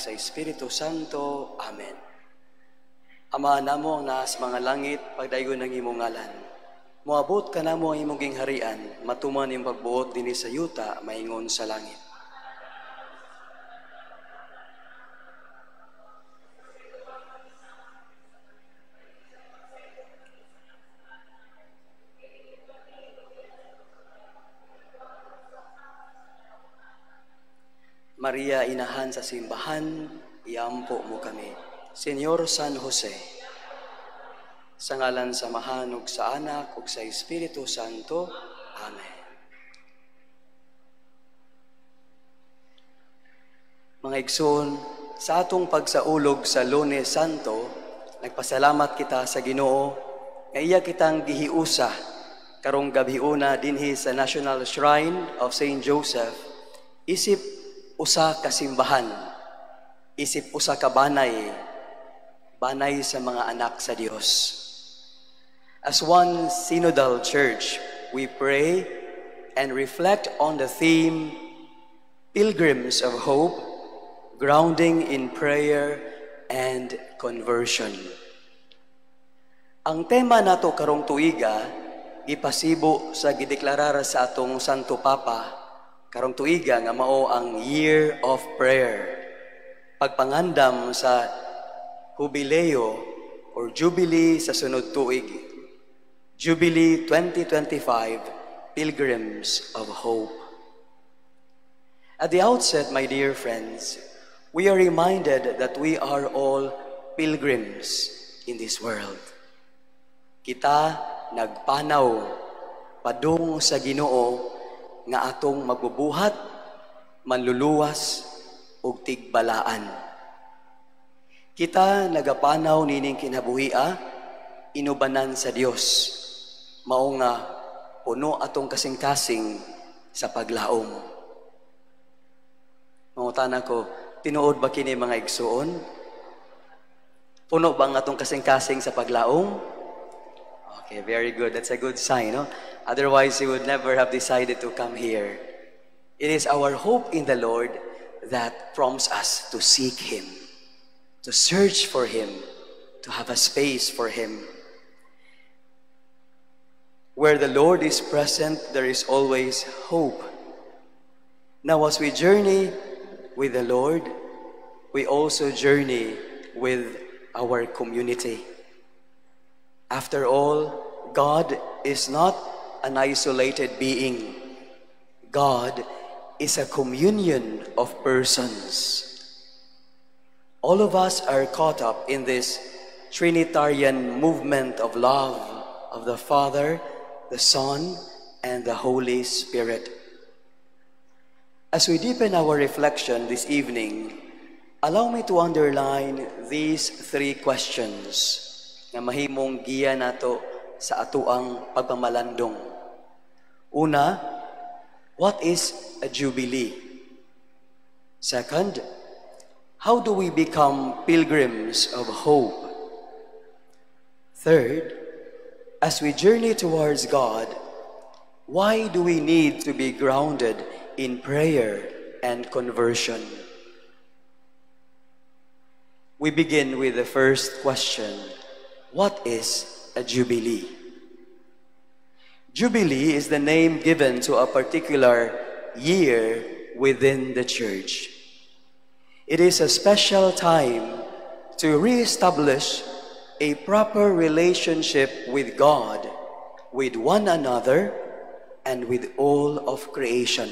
sa Espiritu Santo. Amen. Ama namo ang naas mga langit, pagdaygon ng imong ngalan. Moabot ka namo ang imong gingharian, matuman yung pagbuot dinhi sa yuta, maingon sa langit. Maria, inahan sa simbahan, iampo mo kami. Senyor San Jose, sa ngalan sa Amahan ug sa Anak ug sa Espiritu Santo. Amen. Mga igsoon, sa atong pagsaulog sa Lunes Santo, nagpasalamat kita sa Ginoo nga iya kitang gihiusa karong gabiuna dinhi sa National Shrine of St. Joseph, isip usa ka simbahan, isip usa ka banay sa mga anak sa Dios. As one synodal church, we pray and reflect on the theme, Pilgrims of Hope, grounding in prayer and conversion. Ang tema nato karong tuiga, gipasibo sa gideklarar sa atong Santo Papa, karong tuiga nga mao ang Year of Prayer. Pagpangandam sa Jubileo or Jubilee sa sunod tuig. Jubilee 2025, Pilgrims of Hope. At the outset, my dear friends, we are reminded that we are all pilgrims in this world. Kita nagpanaw padung sa Ginoo nga atong magbubuhat, manluluwas, ug tigbalaan. Kita nagapanaw nining kinabuhia, inubanan sa Dios, mao nga puno atong kasing-kasing sa paglaom. Mangutana ko, tinuod ba kini mga igsuon? Puno ba ang atong kasing-kasing sa paglaom? Okay, very good. That's a good sign, no? Otherwise, you would never have decided to come here. It is our hope in the Lord that prompts us to seek Him, to search for Him, to have a space for Him. Where the Lord is present, there is always hope. Now, as we journey with the Lord, we also journey with our community. After all, God is not an isolated being. God is a communion of persons. All of us are caught up in this Trinitarian movement of love of the Father, the Son, and the Holy Spirit. As we deepen our reflection this evening, allow me to underline these three questions na mahimong giya nato sa atuang pagmamalandong. Una, what is a jubilee? Second, how do we become pilgrims of hope? Third, as we journey towards God, why do we need to be grounded in prayer and conversion? We begin with the first question. What is a jubilee? Jubilee is the name given to a particular year within the church. It is a special time to reestablish a proper relationship with God, with one another, and with all of creation.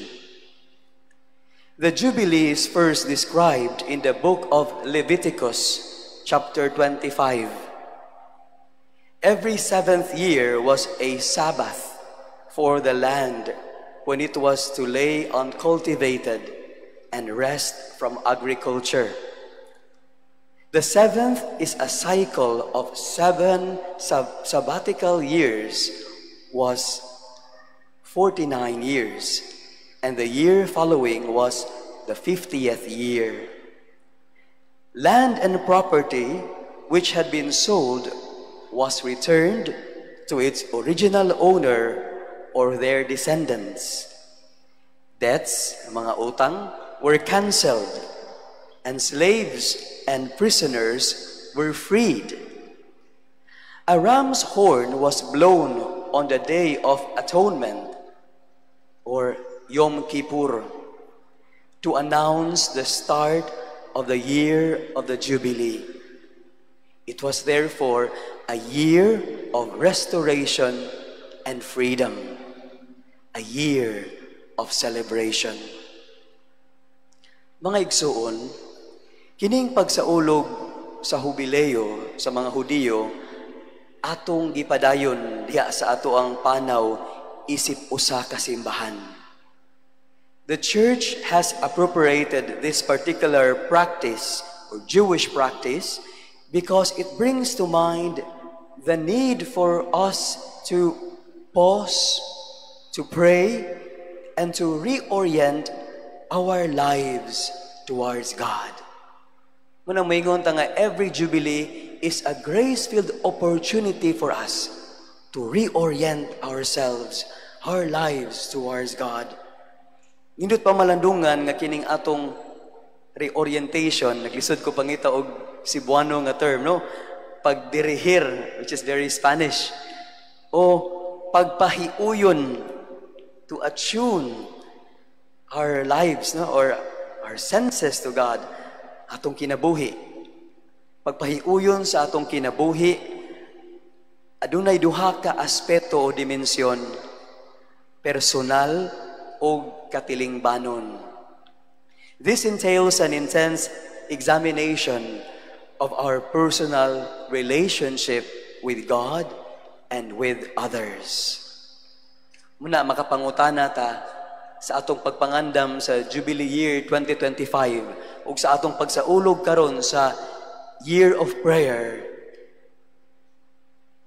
The Jubilee is first described in the book of Leviticus, chapter 25. Every seventh year was a Sabbath for the land when it was to lay uncultivated and rest from agriculture. The seventh is a cycle of 7 sabbatical years, was 49 years, and the year following was the 50th year. Land and property which had been sold was returned to its original owner or their descendants. Debts, mga utang, were canceled and slaves and prisoners were freed. A ram's horn was blown on the Day of Atonement, or Yom Kippur, to announce the start of the year of the Jubilee. It was therefore a year of restoration and freedom, a year of celebration. Mga igsoon, kining pagsaulog sa hubileo sa mga Hudiyo, atong gipadayon diha sa ato ang panaw isip usa ka simbahan. The church has appropriated this particular practice or Jewish practice because it brings to mind the need for us to pause, to pray, and to reorient our lives towards God. Munang maingon ta nga every Jubilee is a grace-filled opportunity for us to reorient ourselves, our lives towards God. Nindot pa malandungan nga kining atong reorientation, naglisod ko pangita og Cebuano nga term, no? Pagdirihir, which is very Spanish, o pagpahiuyon, to attune our lives, no? Or our senses to God, atong kinabuhi. Pagpahiuyon sa atong kinabuhi, adunay duha ka aspeto o dimensyon, personal o katilingbanon. This entails an intense examination of our personal relationship with God and with others. Muna makapangutana ta sa atong pagpangandam sa Jubilee Year 2025 ug sa atong pagsaulog karon sa Year of Prayer.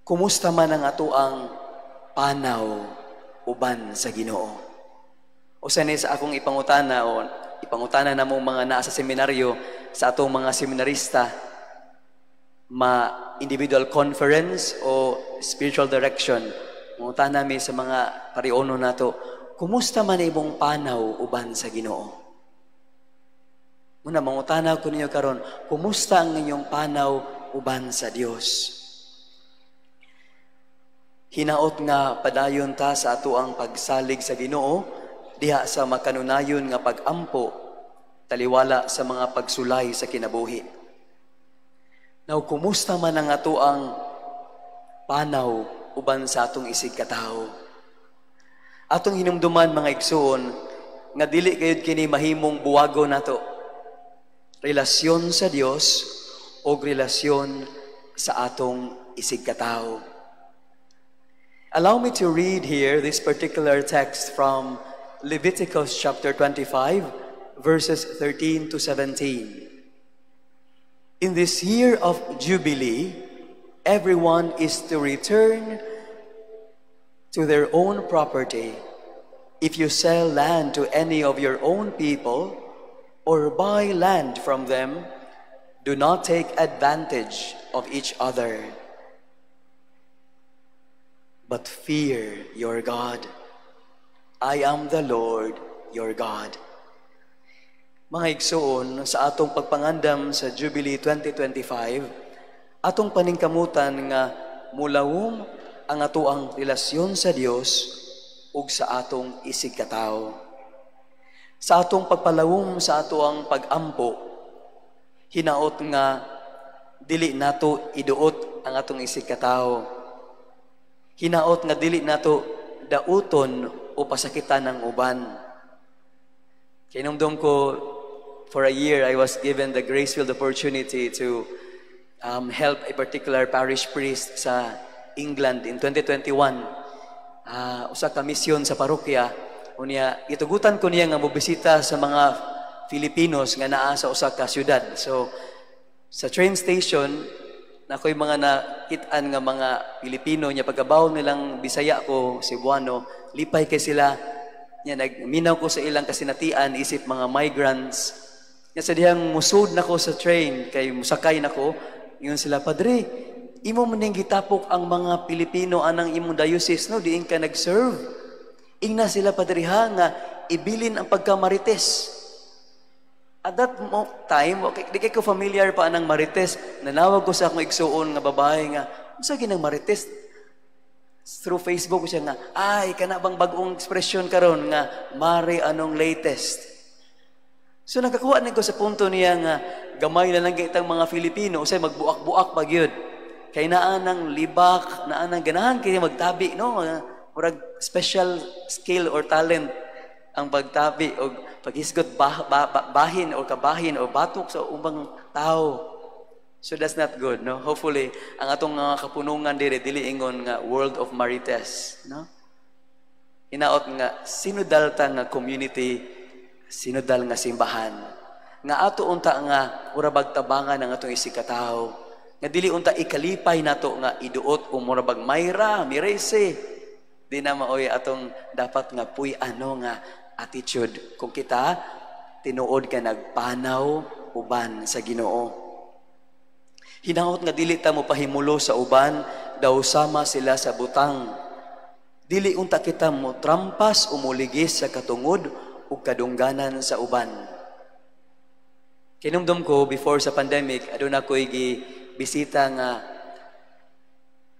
Kumusta man ang ato ang panaw uban sa Ginoo? O sanay sa akong ipangutana o ipangutana na mong mga naa sa seminaryo sa atong mga seminarista, individual conference o spiritual direction. Mangutana mi sa mga pariono nato, kumusta man imong panaw uban sa Ginoo? Muna mangutana ko ninyo karon, kumusta ang inyong panaw uban sa Dios? Hinaot nga padayon ta sa ato ang pagsalig sa Ginoo diha sa makanunayon nga pag-ampo taliwala sa mga pagsulay sa kinabuhi. Now, kumusta man ang ato ang panaw uban sa atong isig katao? Atong hinumduman mga igsoon nga dili gayud kini mahimong buwago nato. Relasyon sa Dios o relasyon sa atong isig katao. Allow me to read here this particular text from Leviticus chapter 25, verses 13 to 17. In this year of Jubilee, everyone is to return to their own property. If you sell land to any of your own people or buy land from them, do not take advantage of each other, but fear your God. I am the Lord your God. Mga igsoon, sa atong pagpangandam sa Jubilee 2025, atong paningkamutan nga mulawom ang ato ang relasyon sa Dios ug sa atong isig katao. Sa atong pagpalawom sa ato ang pag-ampo, hinaot nga dili nato iduot ang atong isig katao. Hinaot nga dili nato dauton o pasakitan ng uban. Kinumdum ko, for a year, I was given the grace-filled opportunity to help a particular parish priest sa England in 2021. Usa ka misyon sa parokya. Unya, itugutan ko niya nga mobisita sa mga Filipinos nga naa sa usa ka syudad. So, sa train station, ako'y mga nakitaan nga mga Pilipino niya pagkabaw nilang Bisaya ko, Cebuano, lipay kay sila. Niya nagminaw ko sa ilang kasinatian isip mga migrants. Niya sa dihang musud nako sa train kay musakay nako. Ingon sila, Padre, imo man ning gitapok ang mga Pilipino anang imong diocese no diin ka nag-serve. Ingna sila Padre ha nga ibilin ang pagkamarites. At that time, okay, di kay ko familiar pa ng Marites. Nanawag ko sa akong igsuon nga babae nga, unsa ginang Marites? Through Facebook siya nga, ay, kana bang bagong ekspresyon karon nga, mare anong latest? So nakakuha na ko sa punto niya nga, gamay na lang kitang mga Filipino, usay magbuak-buak pag yun. Kay naan ng libak, naan ng ganahan, kaya magtabi, no? Murag special skill or talent ang pagtabi o paghisgot bahin o kabahin o batok sa ubang tao. So that's not good, no? Hopefully, ang atong kapunungan dili ingon nga world of Marites, no? Hinaot nga sinudal ta nga community, sinudal nga simbahan. Nga ato unta nga murabag tabangan ang atong isikataw. Nga dili unta ikalipay nato nga iduot o murabag mayra, mirese. Di na maoy atong dapat nga puy ano nga attitude kung kita tinuod ka nagpanaw uban sa Ginoo. Hinaot nga dili ta mo pahimulo sa uban daw sama sila sa butang. Dili unta kita mo trampas o muligis sa katungod o kadungganan sa uban. Kinumdum ko before sa pandemic, aduna ko'y bisita nga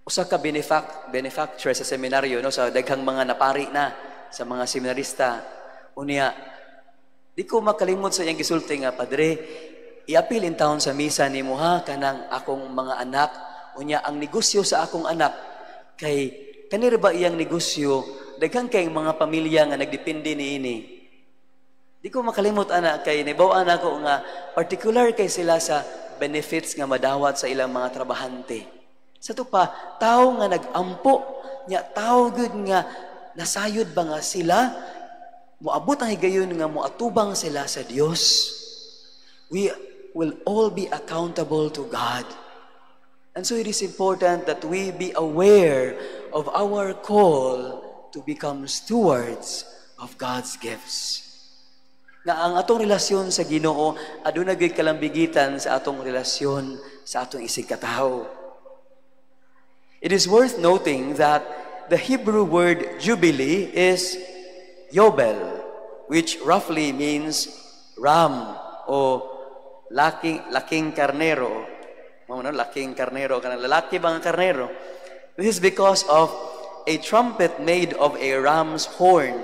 usa ka benefactor sa seminaryo, no, sa daghang mga napari na sa mga seminarista. Unya, di ko makalimot sa iyang gisulti nga, Padre, iapil in taon sa misa ni mo ha, kanang akong mga anak. Unya, ang negosyo sa akong anak, kay kanira ba iyang negosyo, daghang kayong mga pamilya nga nagdepende ni ini. Di ko makalimot, anak, kay nibawaan ako nga, particular kay sila sa benefits nga madawat sa ilang mga trabahante. Sa to pa, tao nga nag-ampo, nya tao good nga, nasayod ba nga sila, moabot ang higayon nga moatubang sila sa Dios. We will all be accountable to God. And so it is important that we be aware of our call to become stewards of God's gifts. Nga ang atong relasyon sa Ginoo aduna gyud kalambigitan sa atong relasyon sa atong isigkatawo. It is worth noting that the Hebrew word jubilee is Yobel, which roughly means ram o laking karnero. Laking karnero, kanang lalaki bang karnero. This is because of a trumpet made of a ram's horn,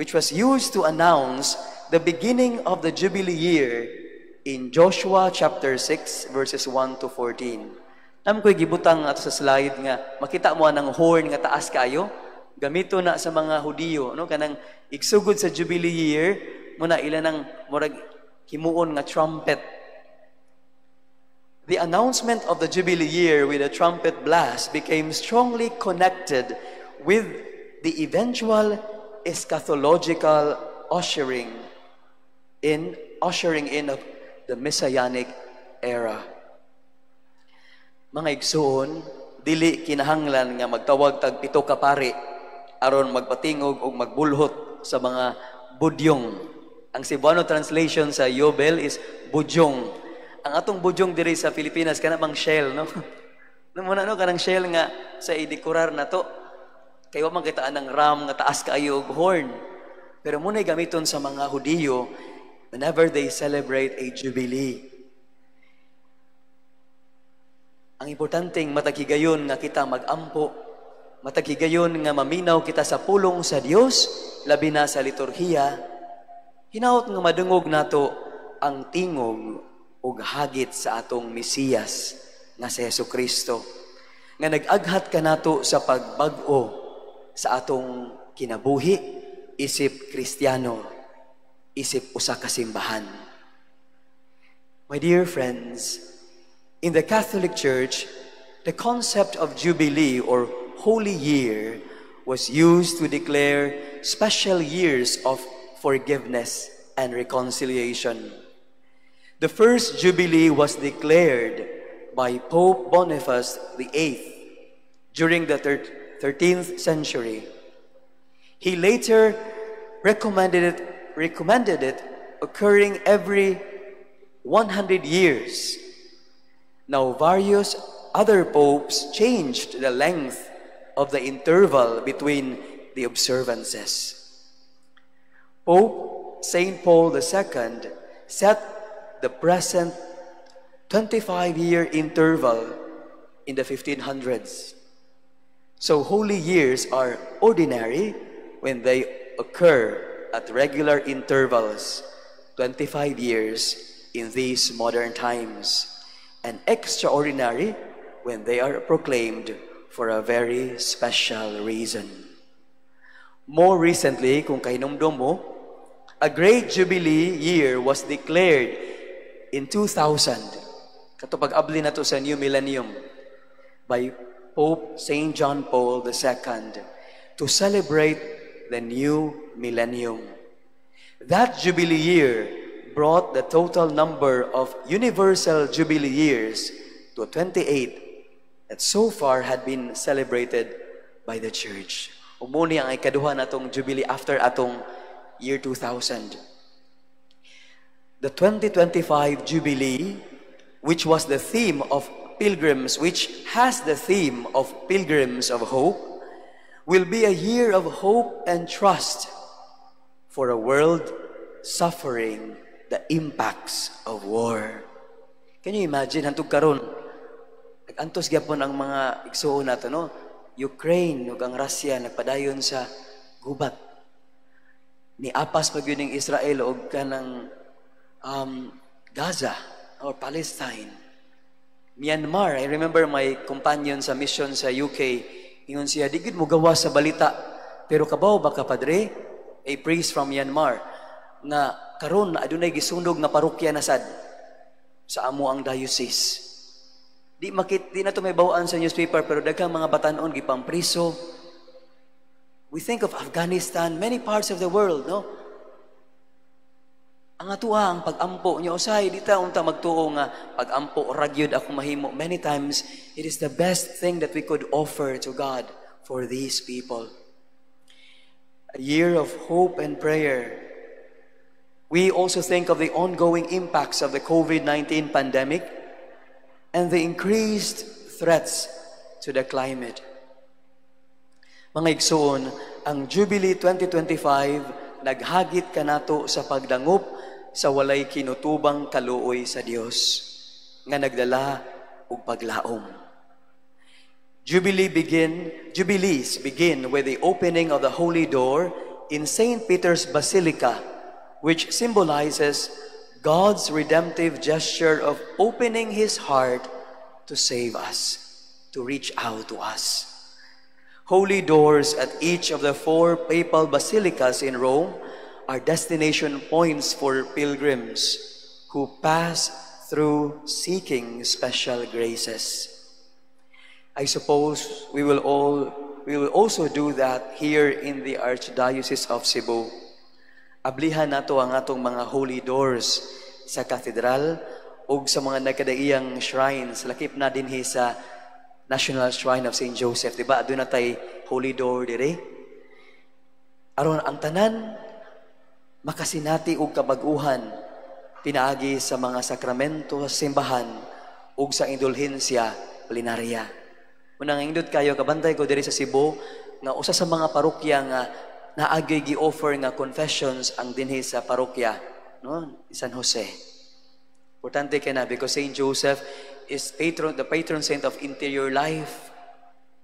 which was used to announce the beginning of the Jubilee year in Joshua chapter 6 verses 1 to 14. Nam ko'y gibutang ato sa slide nga makita mo ang horn nga taas kayo. Gamito na sa mga Hudiyo, no? Kanang igsugod sa Jubilee year, muna ilan ng murag himuon nga trumpet. The announcement of the Jubilee year with a trumpet blast became strongly connected with the eventual eschatological ushering in of the Messianic era. Mga igsoon, dili kinahanglan nga magtawag tag pito ka pari aron magpatingog o magbulhot sa mga budyong. Ang Cebuano translation sa Yobel is budyong. Ang atong budyong diri sa Pilipinas kana bang shell, no? Muna no kanang shell nga sa idekurar na to. Kay wa man kitaan ng ram nga taas kaayo og horn. Pero muna gamiton sa mga Hudiyo whenever they celebrate a jubilee. Ang importanteng matagigayon nga kita mag-ampo, matagigayon nga maminaw kita sa pulong sa Dios, labi na sa liturhiya, hinaot nga madungog nato ang tingog ug hagit sa atong Mesiyas nga si Hesukristo, nga nag-aghat kanato sa pagbag-o sa atong kinabuhi, isip Kristiyano, isip usa ka simbahan. My dear friends, in the Catholic Church, the concept of Jubilee or Holy Year was used to declare special years of forgiveness and reconciliation. The first Jubilee was declared by Pope Boniface VIII during the 13th century. He later recommended it occurring every 100 years. Now, various other popes changed the length of the interval between the observances. Pope St. Paul II set the present 25-year interval in the 1500s. So holy years are ordinary when they occur at regular intervals, 25 years in these modern times, and extraordinary when they are proclaimed for a very special reason. More recently, kung kahinumdum mo, a great jubilee year was declared in 2000. Katupag abli na to sa New Millennium by Pope St. John Paul II to celebrate the new millennium. That jubilee year brought the total number of universal jubilee years to 28 that so far had been celebrated by the Church. Umuni ang ikaduha natong jubilee after atong year 2000. The 2025 jubilee, which was the theme of pilgrims, which has the theme of pilgrims of hope, will be a year of hope and trust for a world suffering the impacts of war. Can you imagine, hantog karon, nag-antos gyapon ang mga igsuon nato, no? Ukraine ug ang Russia nagpadayon sa gubat. Ni apas pag yun ng Israel ug kanang Gaza or Palestine. Myanmar, I remember my companion sa mission sa UK, ingon siya, di gid mo gawa sa balita, pero kabaw ba ka, padre, a priest from Myanmar, nga karon adunay gisunog nga parokya na sad sa amo ang diocese. Di na to may bawaan sa newspaper, pero daghang mga batanon gipampriso. We think of Afghanistan, many parts of the world, no? Ang atuwa ang pag-ampo niyo usay dita unta magtuo nga pag-ampo ragyod ako mahimo. Many times it is the best thing that we could offer to God for these people. A year of hope and prayer. We also think of the ongoing impacts of the COVID-19 pandemic and the increased threats to the climate. Mga igsoon, ang Jubilee 2025 naghagit kanato sa pagdangup sa walay kinutubang kaluoy sa Dios nga nagdala og paglaom. Jubilees begin with the opening of the Holy Door in St. Peter's Basilica, which symbolizes God's redemptive gesture of opening His heart to save us, to reach out to us. Holy doors at each of the 4 papal basilicas in Rome are destination points for pilgrims who pass through seeking special graces. I suppose we will also do that here in the Archdiocese of Cebu. Ablihan nato ang atong mga holy doors sa katedral ug sa mga nagkadaiyang shrines. Lakip na dinhi sa National Shrine of St. Joseph, diba? Doon na tayo holy door dire. Aron ang tanan makasinati og kabaguhan pinaagi sa mga sakramento sa simbahan ug sa indulhensya plenarya. Unang indot kayo kabantay ko diri sa Cebu nga usa sa mga parokya nga naagay gi-offer nga confessions ang dinhi sa parokya, no? San Jose. Importante kay na because St. Joseph is the patron saint of interior life.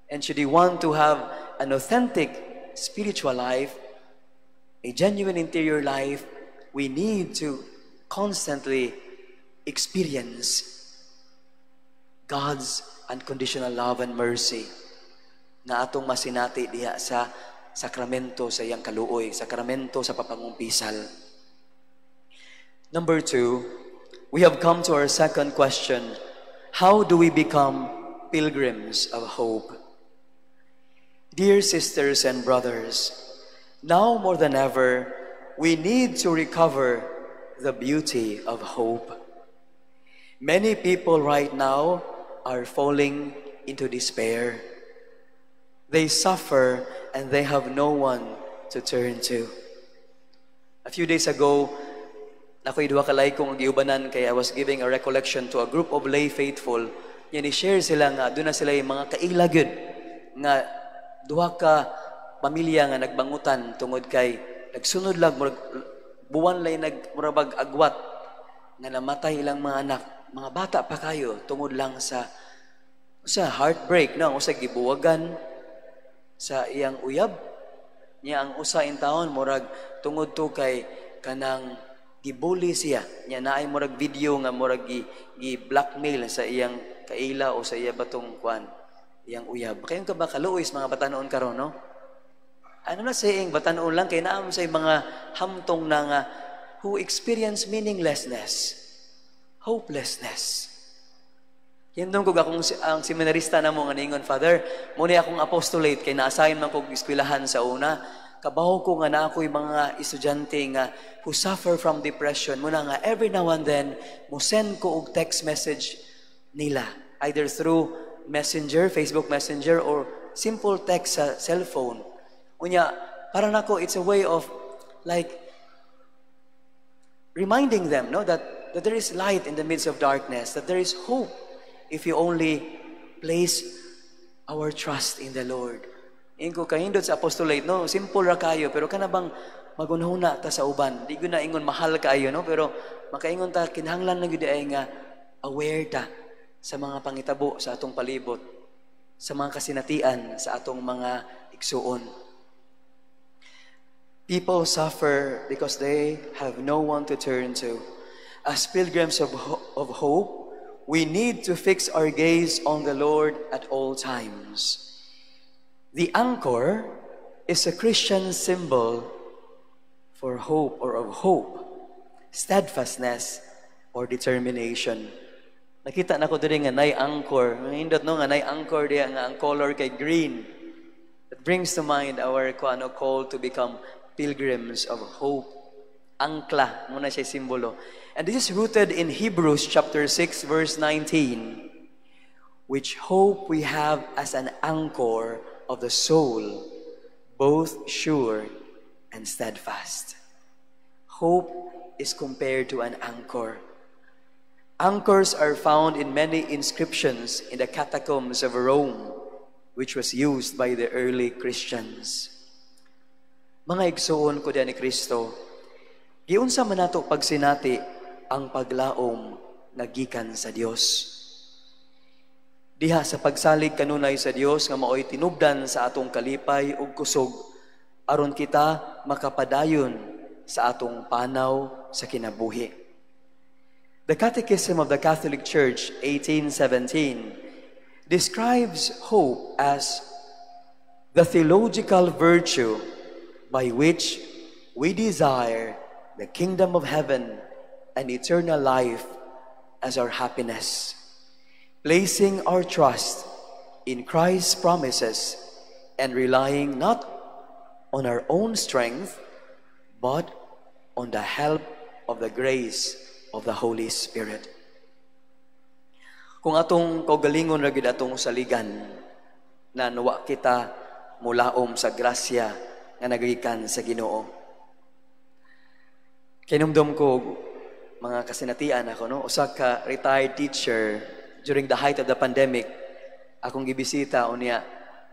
And should you want to have an authentic spiritual life, a genuine interior life, we need to constantly experience God's unconditional love and mercy na atong masinati diha sa sakramento sa iyang kaluoy, sakramento sa papangumpisal. Number 2, we have come to our second question. How do we become pilgrims of hope? Dear sisters and brothers, now more than ever, we need to recover the beauty of hope. Many people right now are falling into despair. They suffer and they have no one to turn to. A few days ago, nakoy duha ka lay kong giubanan kay I was giving a recollection to a group of lay faithful. Yan i-share sila nga doon na sila yung mga kailagod nga duha ka pamilya nga nagbangutan tungod kay nagsunod lang buwan lay nagmurabag agwat nga namatay ilang mga anak, mga bata pa kayo, tungod lang sa heartbreak, no? Usa gibuwagan sa iyang uyab. Niya ang usa in taon, murag tungod to kay kanang gibuli siya. Niya naay murag video nga murag gi-blackmail sa iyang kaila o sa iya batong kwan, iyang uyab. Kayon ka ba kaluoys mga batanon karon, no? Ano na saying batanon lang kay naam say mga hamtong na nga who experience meaninglessness, hopelessness. Yan doon kung akong ang seminarista na mo nga ningon, Father, muna akong apostolate kay na-assign man kong eskwelahan sa una. Kabaho ko nga na ako'y mga estudyante nga who suffer from depression. Muna nga every now and then, mo send ko og text message nila. Either through Messenger, Facebook Messenger, or simple text sa cellphone. Unya, para nako, it's a way of like reminding them, no, that there is light in the midst of darkness, that there is hope if you only place our trust in the Lord. Ingo kahindot sa apostolate, no, simple ra kayo, pero kana bang magunahuna ta sa uban. Di ko na ingon mahal kayo, no, pero makaingon ta kinahanglan na gyud ay nga aware ta sa mga pangitabo sa atong palibot, sa mga kasinatian sa atong mga igsuon. People suffer because they have no one to turn to. As pilgrims of hope, we need to fix our gaze on the Lord at all times. The anchor is a Christian symbol for hope or of hope, steadfastness, or determination. Nakita na ko diri nga nay anchor. Hindot no nga nay anchor diya nga ang color kay green. It brings to mind our call to become pilgrims of hope. Angkla muna siya simbolo. And this is rooted in Hebrews chapter 6 verse 19, which hope we have as an anchor of the soul, both sure and steadfast. Hope is compared to an anchor. Anchors are found in many inscriptions in the catacombs of Rome, which was used by the early Christians. Mga igsuon ko diyan ni Kristo, giunsa man nato pagsinati ang paglaom nga gikan sa Dios. Diha sa pagsalig kanunay sa Dios nga maoy tinubdan sa atong kalipay ug kusog aron kita makapadayon sa atong panaw sa kinabuhi. The Catechism of the Catholic Church 1817 describes hope as the theological virtue by which we desire the kingdom of heaven and eternal life as our happiness, placing our trust in Christ's promises and relying not on our own strength, but on the help of the grace of the Holy Spirit. Kung atong kaugalingon ra gid atong saligan, na nawa kita mulaom sa grasya nga nagikan sa Ginoo. Kinumdum ko mga kasinatian ako, no? Usa ka retired teacher during the height of the pandemic, akong gibisita unya.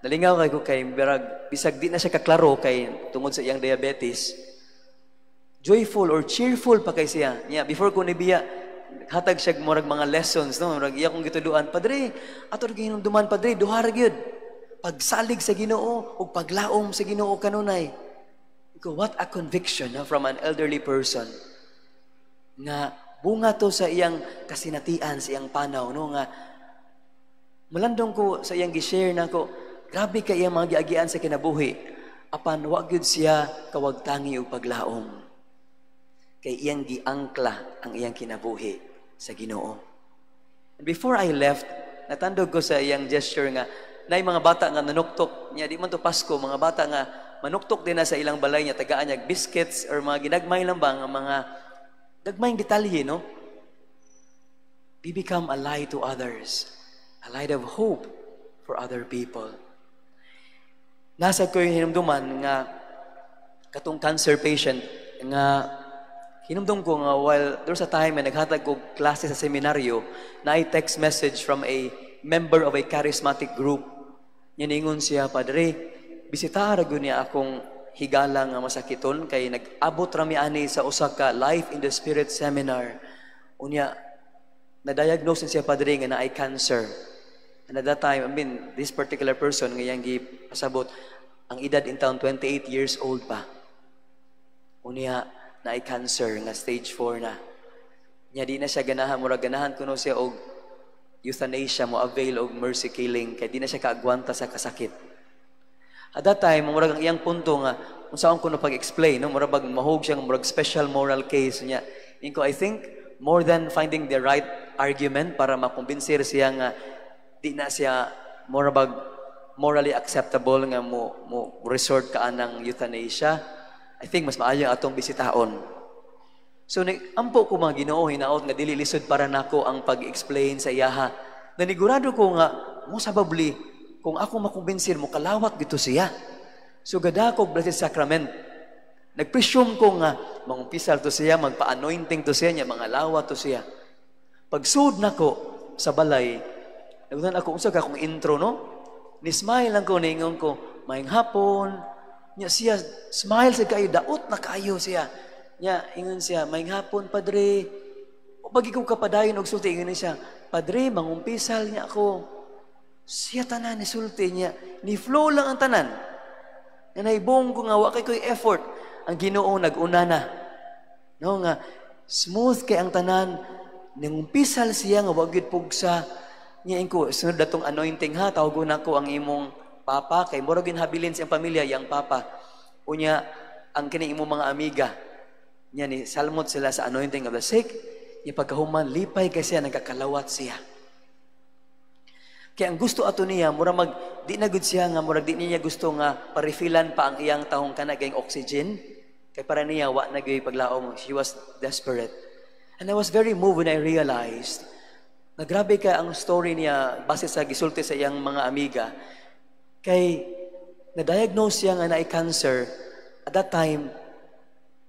Nalingaw kay ko kay birag bisag di na siya kaklaro kay tungod sa iyang diabetes. Joyful or cheerful pa kay siya. Yeah, before ko nibiya hatag siya murag mga lessons, no? Murag iya kong gituduan, Padre, ato ginumduman Padre, duha ra gyud. Pagsalig sa Ginoo ug paglaom sa Ginoo kanunay. Iko, what a conviction, no? From an elderly person nga bunga to sa iyang kasinatian, sa iyang panaw, no? Nga malandong ko sa iyang gi-share na ko, grabe ka iyang mga giagian sa kinabuhi apan wa gyud siya kawagtangi og paglaom kay iyang giangkla ang iyang kinabuhi sa Ginoo. And before I left, natandog ko sa iyang gesture nga nay mga bata nga nanuktok niya, di man to Pasko, mga bata nga manuktok din na sa ilang balay niya, tagaan niya biscuits or mga ginagmay lang ba nga mga dagmayng detalye, no? We become a light to others, a light of hope for other people. Nasa ko yung hinumduman nga katong cancer patient nga hinumdum ko nga while there's a time na naghatag ko klase sa seminaryo na I text message from a member of a charismatic group. Ningon siya, Padre, bisita ra gyud niya akong higala nga masakiton kay nag-abot rami ani sa usa ka Life in the Spirit seminar. Unya, na-diagnose siya, Padre, nga na ay cancer. And at that time, I mean, this particular person, ngayang pasabot, ang edad in town, 28 years old pa. Unya, na ay cancer, nga stage 4 na. Nya di na siya ganahan, murag ganahan kuno siya og euthanasia, mo avail og mercy killing, kay di na siya kaagwanta sa kasakit. At that time, murag ang iyang punto nga, kung saan ko na pag-explain, no? Murag mahog siya, murag special moral case niya. I think, more than finding the right argument para makumbinsir siya nga di na siya morally acceptable nga mo resort ka ng euthanasia, I think mas maayo atong bisitaon. So ampo ko mga Ginoo hinaot nga dili lisod para nako ang pag-explain sa iyaha. Nanigurado ko nga mo sababli kung ako makumbinsir mo kalawat dito siya. So gadakog blessed sacrament. Nag-presume ko nga mangumpisal to siya, magpa-anointing to siya, mga lawat to siya. Pagsud nako sa balay, nagutan ako unsa ka kung intro, no? Ni-smile lang ko, ningon ko, maayong hapon. Nya siya, smile sa kayo, daot na kayo siya. Nya, ingon siya, maayong hapon, Padre. O pag ikaw kapadayon, og sulti, ingon siya, Padre, mangumpisal niya ako. Siya tanan, ni sulti niya. Ni flow lang ang tanan. Nga naibong ko nga, wakay ko'y effort. Ang Ginoo nag-una na. No, nga, smooth kay ang tanan, nangumpisal siya nga wag gyud pugsa. Nya ko sunod datong anointing ha, tawagon nako ang imong papa kay mura ginhabilin siyang pamilya yang papa. Unya ang kini imong mga amiga. Nya ni salmot sila sa anointing of the sick. Nya pagkahuman lipay kay siya nagkakalawat siya. Kaya ang gusto ato niya mura di na gud siya nga mura di niya gusto nga pa-refillan pa ang iyang tahong kana kay oxygen. Kay para niya wa na gyud paglaom. She was desperate. And I was very moved when I realized na grabe ka ang story niya base sa gisulti sa iyang mga amiga. Kay na-diagnose siya nga na cancer. At that time,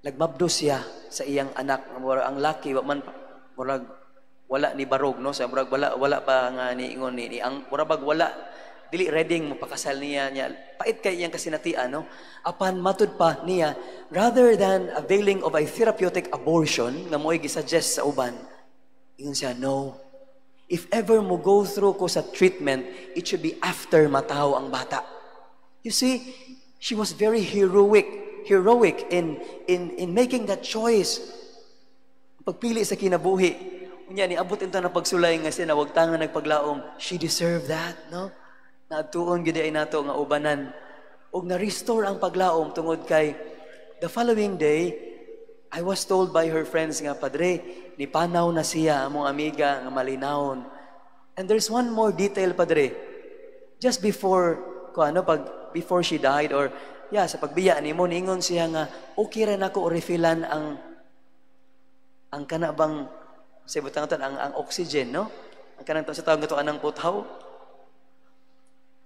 nagmabdo siya sa iyang anak. Ang laki, wala ni barog, no? Sa murag wala pa nga ni ingon ni ang murag wala dili reading mo pakasal niya pait kay iyang kasinatian, no? Apan matud pa niya, rather than availing of a therapeutic abortion nga mo'y gisuggest sa uban, ingon siya, no, if ever mo go through ko sa treatment, it should be after mataw ang bata. You see, she was very heroic in making that choice. Pagpili sa kinabuhi. Unya ni abot ito na pagsulay nga siya na wag tangan nagpaglaom. She deserved that, no? Naatuon gid ay nato nga ubanan. Og na-restore ang paglaom tungod kay the following day, I was told by her friends nga, Padre, nipanaw na siya among amiga nga malinawon. And there's one more detail, Padre. Just before before she died or sa pagbiya nimo niingon siya nga okay ra nako refillan ang kanabang sa butang ang oxygen, no? Ang kanang sa tawag nga to anang puthaw.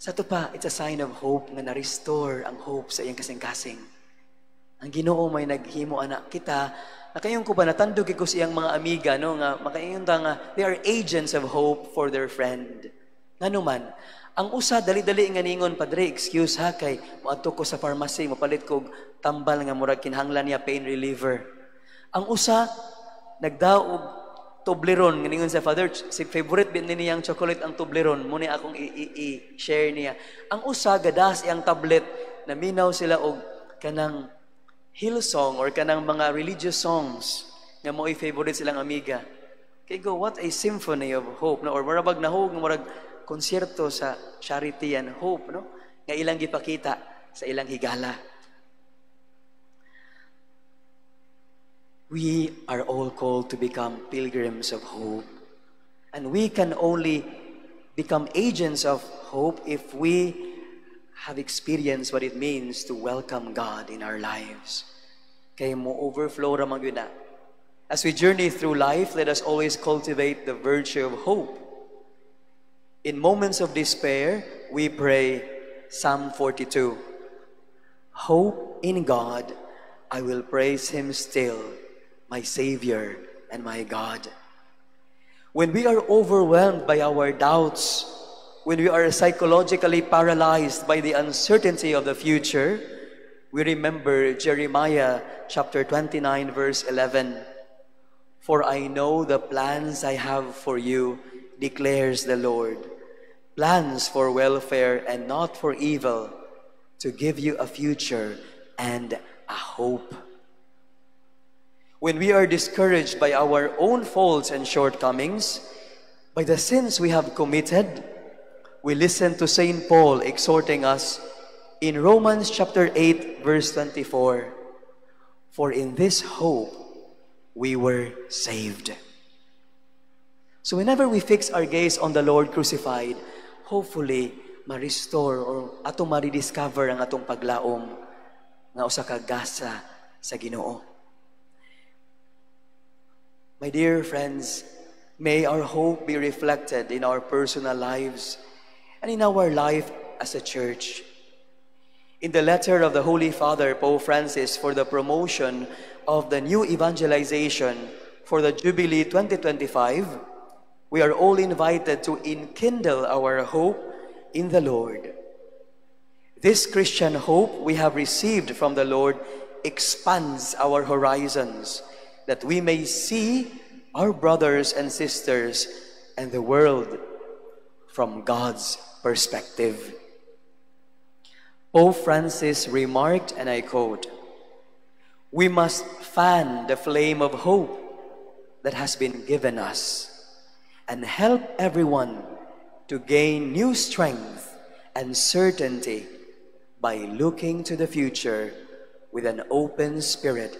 Sa to pa, it's a sign of hope nga na-restore ang hope sa iyang kasing-kasing. Ang Ginoo may naghimo anak kita. Nakayong ko ba natandog ko sa iyang mga amiga, no? Nga makaingon ta nga they are agents of hope for their friend. Nganuman, ang usa dali-dali nga ningon, Padre, excuse ha kay moadto ko sa pharmacy, mapalit ko tambal nga murag kinahanglan niya pain reliever. Ang usa nagdaog Toblerone, nganingon sa Father, si favorite bin niyang chocolate ang Toblerone, muna akong i-share niya. Ang usa, gadas iyang tablet, na minaw sila og kanang Hillsong or kanang mga religious songs nga mo i-favorite silang amiga. Kaya go, what a symphony of hope, no? Or marabag na hope, marag konsyerto sa charity and hope, no? Nga ilang gipakita sa ilang higala. We are all called to become pilgrims of hope. And we can only become agents of hope if we have experienced what it means to welcome God in our lives. Kaya mo overflow ramang yun na. As we journey through life, let us always cultivate the virtue of hope. In moments of despair, we pray Psalm 42. Hope in God, I will praise Him still, my Savior and my God. When we are overwhelmed by our doubts, when we are psychologically paralyzed by the uncertainty of the future, we remember Jeremiah chapter 29 verse 11. For I know the plans I have for you, declares the Lord. Plans for welfare and not for evil, to give you a future and a hope. When we are discouraged by our own faults and shortcomings, by the sins we have committed, we listen to St. Paul exhorting us in Romans chapter 8, verse 24, for in this hope we were saved. So whenever we fix our gaze on the Lord crucified, hopefully, ma-restore or atong ma-rediscover ang atong paglaom nga usa ka gasa sa Ginoo. My dear friends, may our hope be reflected in our personal lives and in our life as a church. In the letter of the Holy Father, Pope Francis, for the promotion of the new evangelization for the Jubilee 2025, we are all invited to enkindle our hope in the Lord. This Christian hope we have received from the Lord expands our horizons, that we may see our brothers and sisters and the world from God's perspective. Pope Francis remarked, and I quote, "We must fan the flame of hope that has been given us and help everyone to gain new strength and certainty by looking to the future with an open spirit,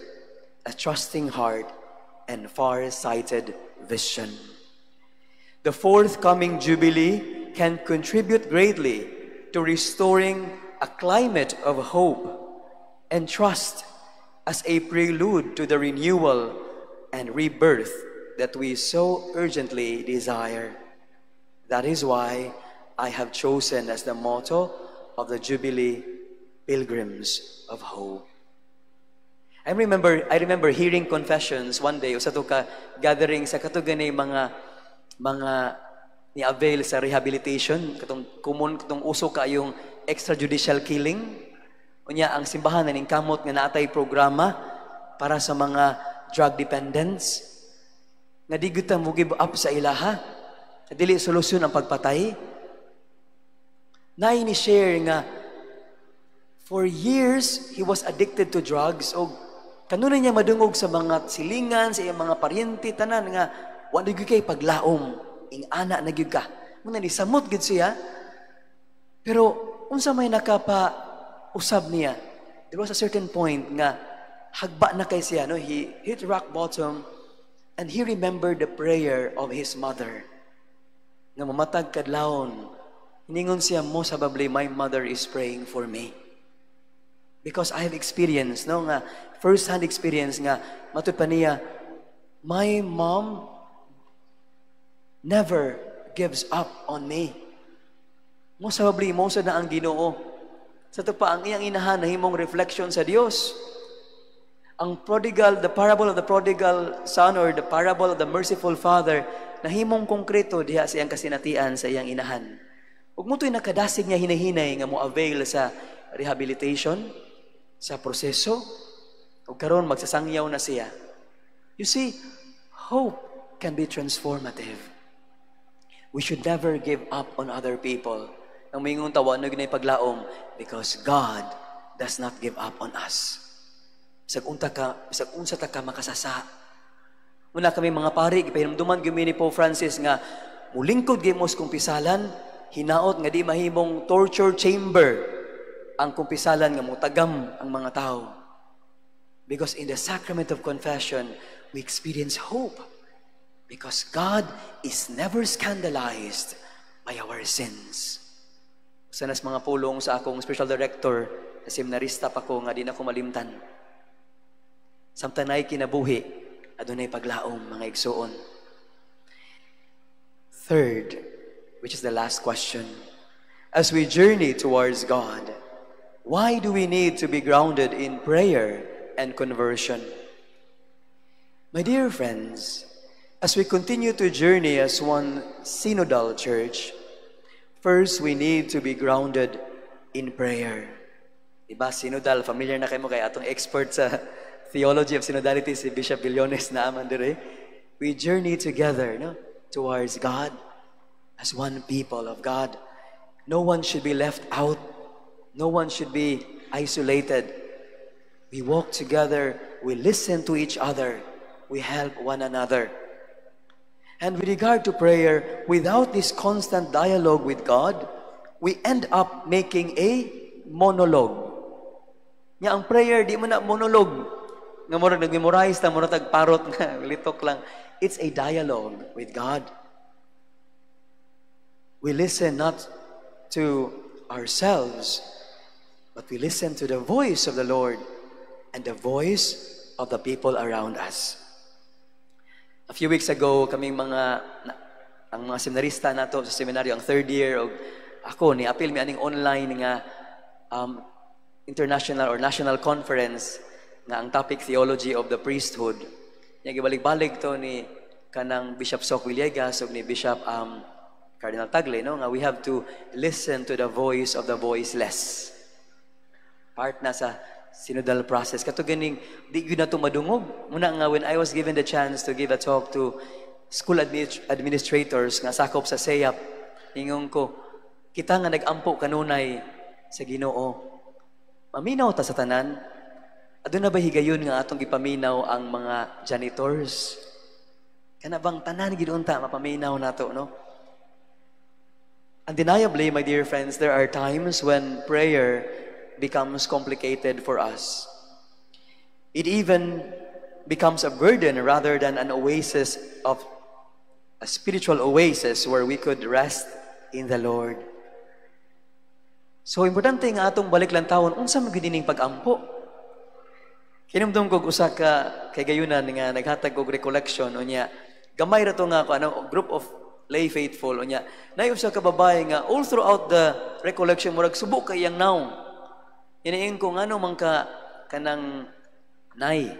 a trusting heart, and far-sighted vision." The forthcoming Jubilee can contribute greatly to restoring a climate of hope and trust as a prelude to the renewal and rebirth that we so urgently desire. That is why I have chosen as the motto of the Jubilee, Pilgrims of Hope. I remember hearing confessions one day sa ka gathering sa katuganay mga ni avail sa rehabilitation katong uso ka yung extrajudicial killing. Unya ang simbahan ning kamot nga naatay programa para sa mga drug dependents nga di gyud ta mo give up sa ilaha. Dili solusyon ang pagpatay. Nay ni share nga for years he was addicted to drugs o kanunay niya madungog sa mga silingan, sa iyang mga paryente tanan nga wa gyud kay paglaom, ing ana na gyud ka. Muna ni samot gyud siya. Pero unsa may nakapa-usab niya, there was a certain point nga hagba na kay siya, no? He hit rock bottom and he remembered the prayer of his mother. Nga mamatag kadlawon, hiningon siya, most probably my mother is praying for me. Because I have experience, no? Nga first-hand experience nga matud pa niya, my mom never gives up on me. Most probably, most na ang Ginoo. Sa ito pa, ang iyang inahan na himong reflection sa Dios. Ang prodigal, the parable of the prodigal son or the parable of the merciful father, na himong konkreto diha sa iyang kasinatian sa iyang inahan. Ug mo to'y nakadasig niya hinahinay nga mo avail sa rehabilitation, sa proseso, ug karon magsasangyaw na siya. You see, hope can be transformative. We should never give up on other people. Ang mingon tawa no ginay paglaom because God does not give up on us. Bisag unsa ta ka makasasa. Muna kami mga pari gipahinumduman gyud ni Pope Francis nga mulingkod gyud mo sa kumpisalan, hinaot nga di mahimong torture chamber ang kumpisalan nga mutagam ang mga tao. Because in the sacrament of confession, we experience hope. Because God is never scandalized by our sins. Sanas mga pulong sa akong spiritual director, na seminarista pa ko nga di na ko malimtan. Samtang na'y kinabuhi, adunay paglaom mga igsuon. Third, which is the last question, as we journey towards God, why do we need to be grounded in prayer and conversion? My dear friends, as we continue to journey as one synodal church, first, we need to be grounded in prayer. Diba, synodal, familiar na kayo mo kay atong expert sa theology of synodality, si Bishop Villones na aman dire. We journey together, no, towards God as one people of God. No one should be left out. No one should be isolated. We walk together. We listen to each other. We help one another. And with regard to prayer, without this constant dialogue with God, we end up making a monologue. Nga ang prayer, di mo na monologue. Nga mo nag-memorize na mo na tagparot nga, litok lang. It's a dialogue with God. We listen not to ourselves, but we listen to the voice of the Lord and the voice of the people around us. A few weeks ago, ang mga seminarista nato sa seminaryo, ang third year, o ako, ni-appeal mi aning online nga international or national conference nga ang topic theology of the priesthood. Yang gibalik-balik to ni kanang Bishop Sok Villegas ug ni Bishop Cardinal Tagle, no, nga we have to listen to the voice of the voiceless. Part na sa synodal process. Kato ganing di gyud na to madungog. Muna nga when I was given the chance to give a talk to school administrators nga sakop sa SEAP, ingong ko, kita nga nag-ampo kanunay sa Ginoo. Maminaw ta sa tanan. Aduna ba higayon nga atong gipaminaw ang mga janitors? Kana bang tanan gid unta mapaminaw nato, no? Undeniably, my dear friends, there are times when prayer becomes complicated for us. It even becomes a burden rather than an oasis of a spiritual oasis where we could rest in the Lord. So importante nga atong balik lang tawon unsa man gid ining pag-ampo. Kinumdum kog usa ka kay gayunan nga naghatag og recollection unya gamay ra to nga group of lay faithful unya nay usa ka babae nga all throughout the recollection murag subok kay iyang naong. Iniing ko ngano man ka kanang nay.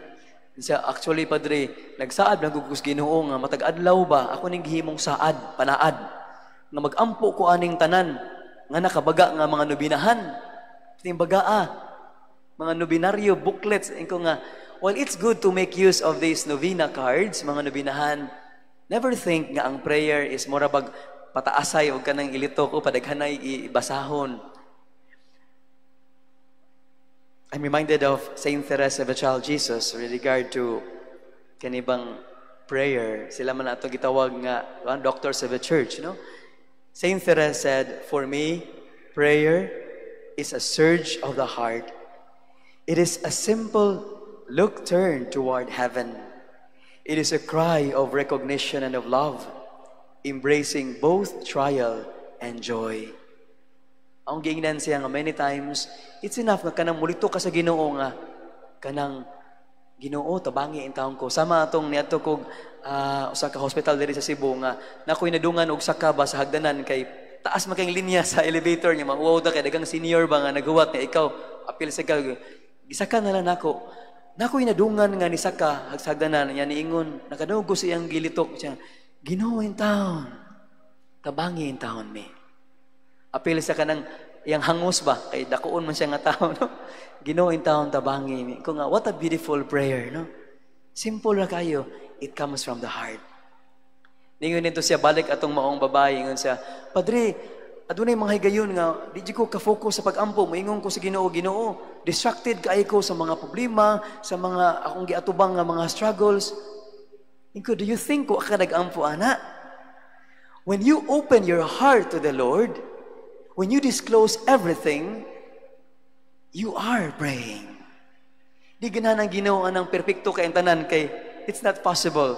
Siya actually padre nagsaad lang gugos Ginoo nga matag adlaw ba ako ning gihimong saad panaad nga magampo ko aning tanan nga nakabaga nga mga nobinahan. Timbagaa mga nobinaryo booklets inko nga while it's good to make use of these novena cards mga nobinahan, never think nga ang prayer is mura bag pataasay og kanang ilitok o padaghanay ibasahon. I'm reminded of Saint Teresa of the Child Jesus with regard to kanibang prayer. Sila man ato gitawag nga doctors of the church, no? Saint Teresa said, "For me, prayer is a surge of the heart. It is a simple look turned toward heaven. It is a cry of recognition and of love, embracing both trial and joy." Ang giingnan siya nga many times, it's enough nga kanang mulito ka sa Ginoo nga kanang Ginoo tabangi in taon ko. Sama atong niadto kog usa ka hospital diri sa Cebu nga nakoy nadungan og saka ba sa hagdanan kay taas man kay linya sa elevator niya mauwaw ta kay dagang senior ba nga naghuwat nga ikaw apil sa ka gisaka na lang nako. Nakoy nadungan nga ni saka sa hagdanan niya niingon nakadugo siyang gilitok siya. Ginoo in taon. Tabangi in taon me. Apil sa kanang yang hangus ba kay dakuon man siya nga tao, no? Ginoo in taon tabangi ko nga what a beautiful prayer, no? Simple ra kayo, it comes from the heart. Ningon nito siya balik atong maong babae ingon siya, "Padre, adunay mga higayon nga di ko ka-focus sa pag-ampo, moingon ko sa Ginoo, Ginoo, distracted kay ko sa mga problema, sa mga akong giatubang nga mga struggles." Inko, do you think ko ka nag-ampo ana? When you open your heart to the Lord, when you disclose everything, you are praying. Di ganahan ang Ginoo anang perpekto kay tanan kay it's not possible.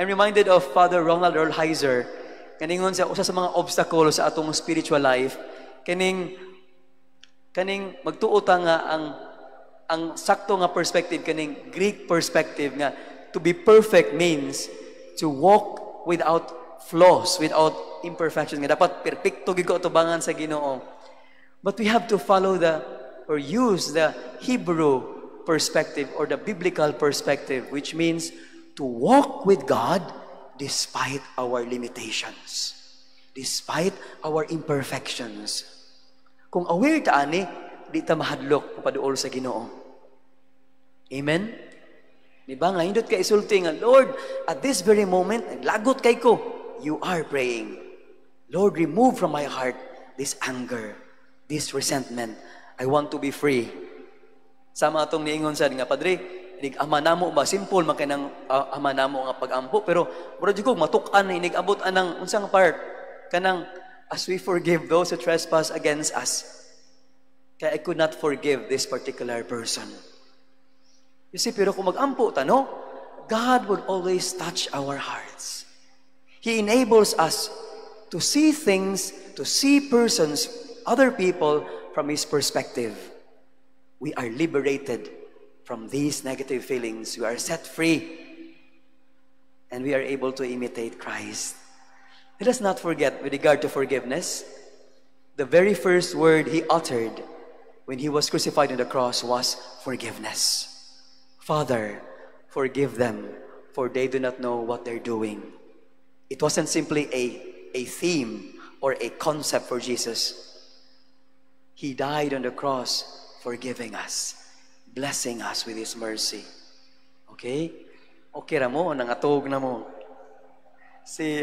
I'm reminded of Father Ronald Earl Heiser. Kaningon sa usa sa mga obstacles sa atong spiritual life, kaning magtuo ta nga ang sakto nga perspective kaning Greek perspective nga to be perfect means to walk without flaws, without imperfections. Nga dapat perpekto gid ko atubangan sa Ginoo. But we have to follow or use the Hebrew perspective or the biblical perspective, which means to walk with God despite our limitations, despite our imperfections. Kung aware ta ani, di ta mahadlok paduol sa Ginoo. Amen? Di ba nga, hindot ka isulti nga, Lord, at this very moment, lagot kay ko, you are praying. Lord, remove from my heart this anger, this resentment. I want to be free. Sama atong niingon sa nga, Padre, inig ama namo ba? Simple man kanang ama namo nga pag-ampo, pero mura ko matukan na inig abot anang unsang part, kanang as we forgive those who trespass against us. Kaya I could not forgive this particular person. You see, pero kung mag-ampo ta, no? God would always touch our hearts. He enables us to see things, to see persons, other people from His perspective. We are liberated from these negative feelings. We are set free. And we are able to imitate Christ. Let us not forget, with regard to forgiveness, the very first word He uttered when He was crucified on the cross was forgiveness. Father, forgive them, for they do not know what they're doing. It wasn't simply a theme or a concept for Jesus. He died on the cross, forgiving us, blessing us with His mercy. Okay? Okay ra mo, nangatog na mo. See,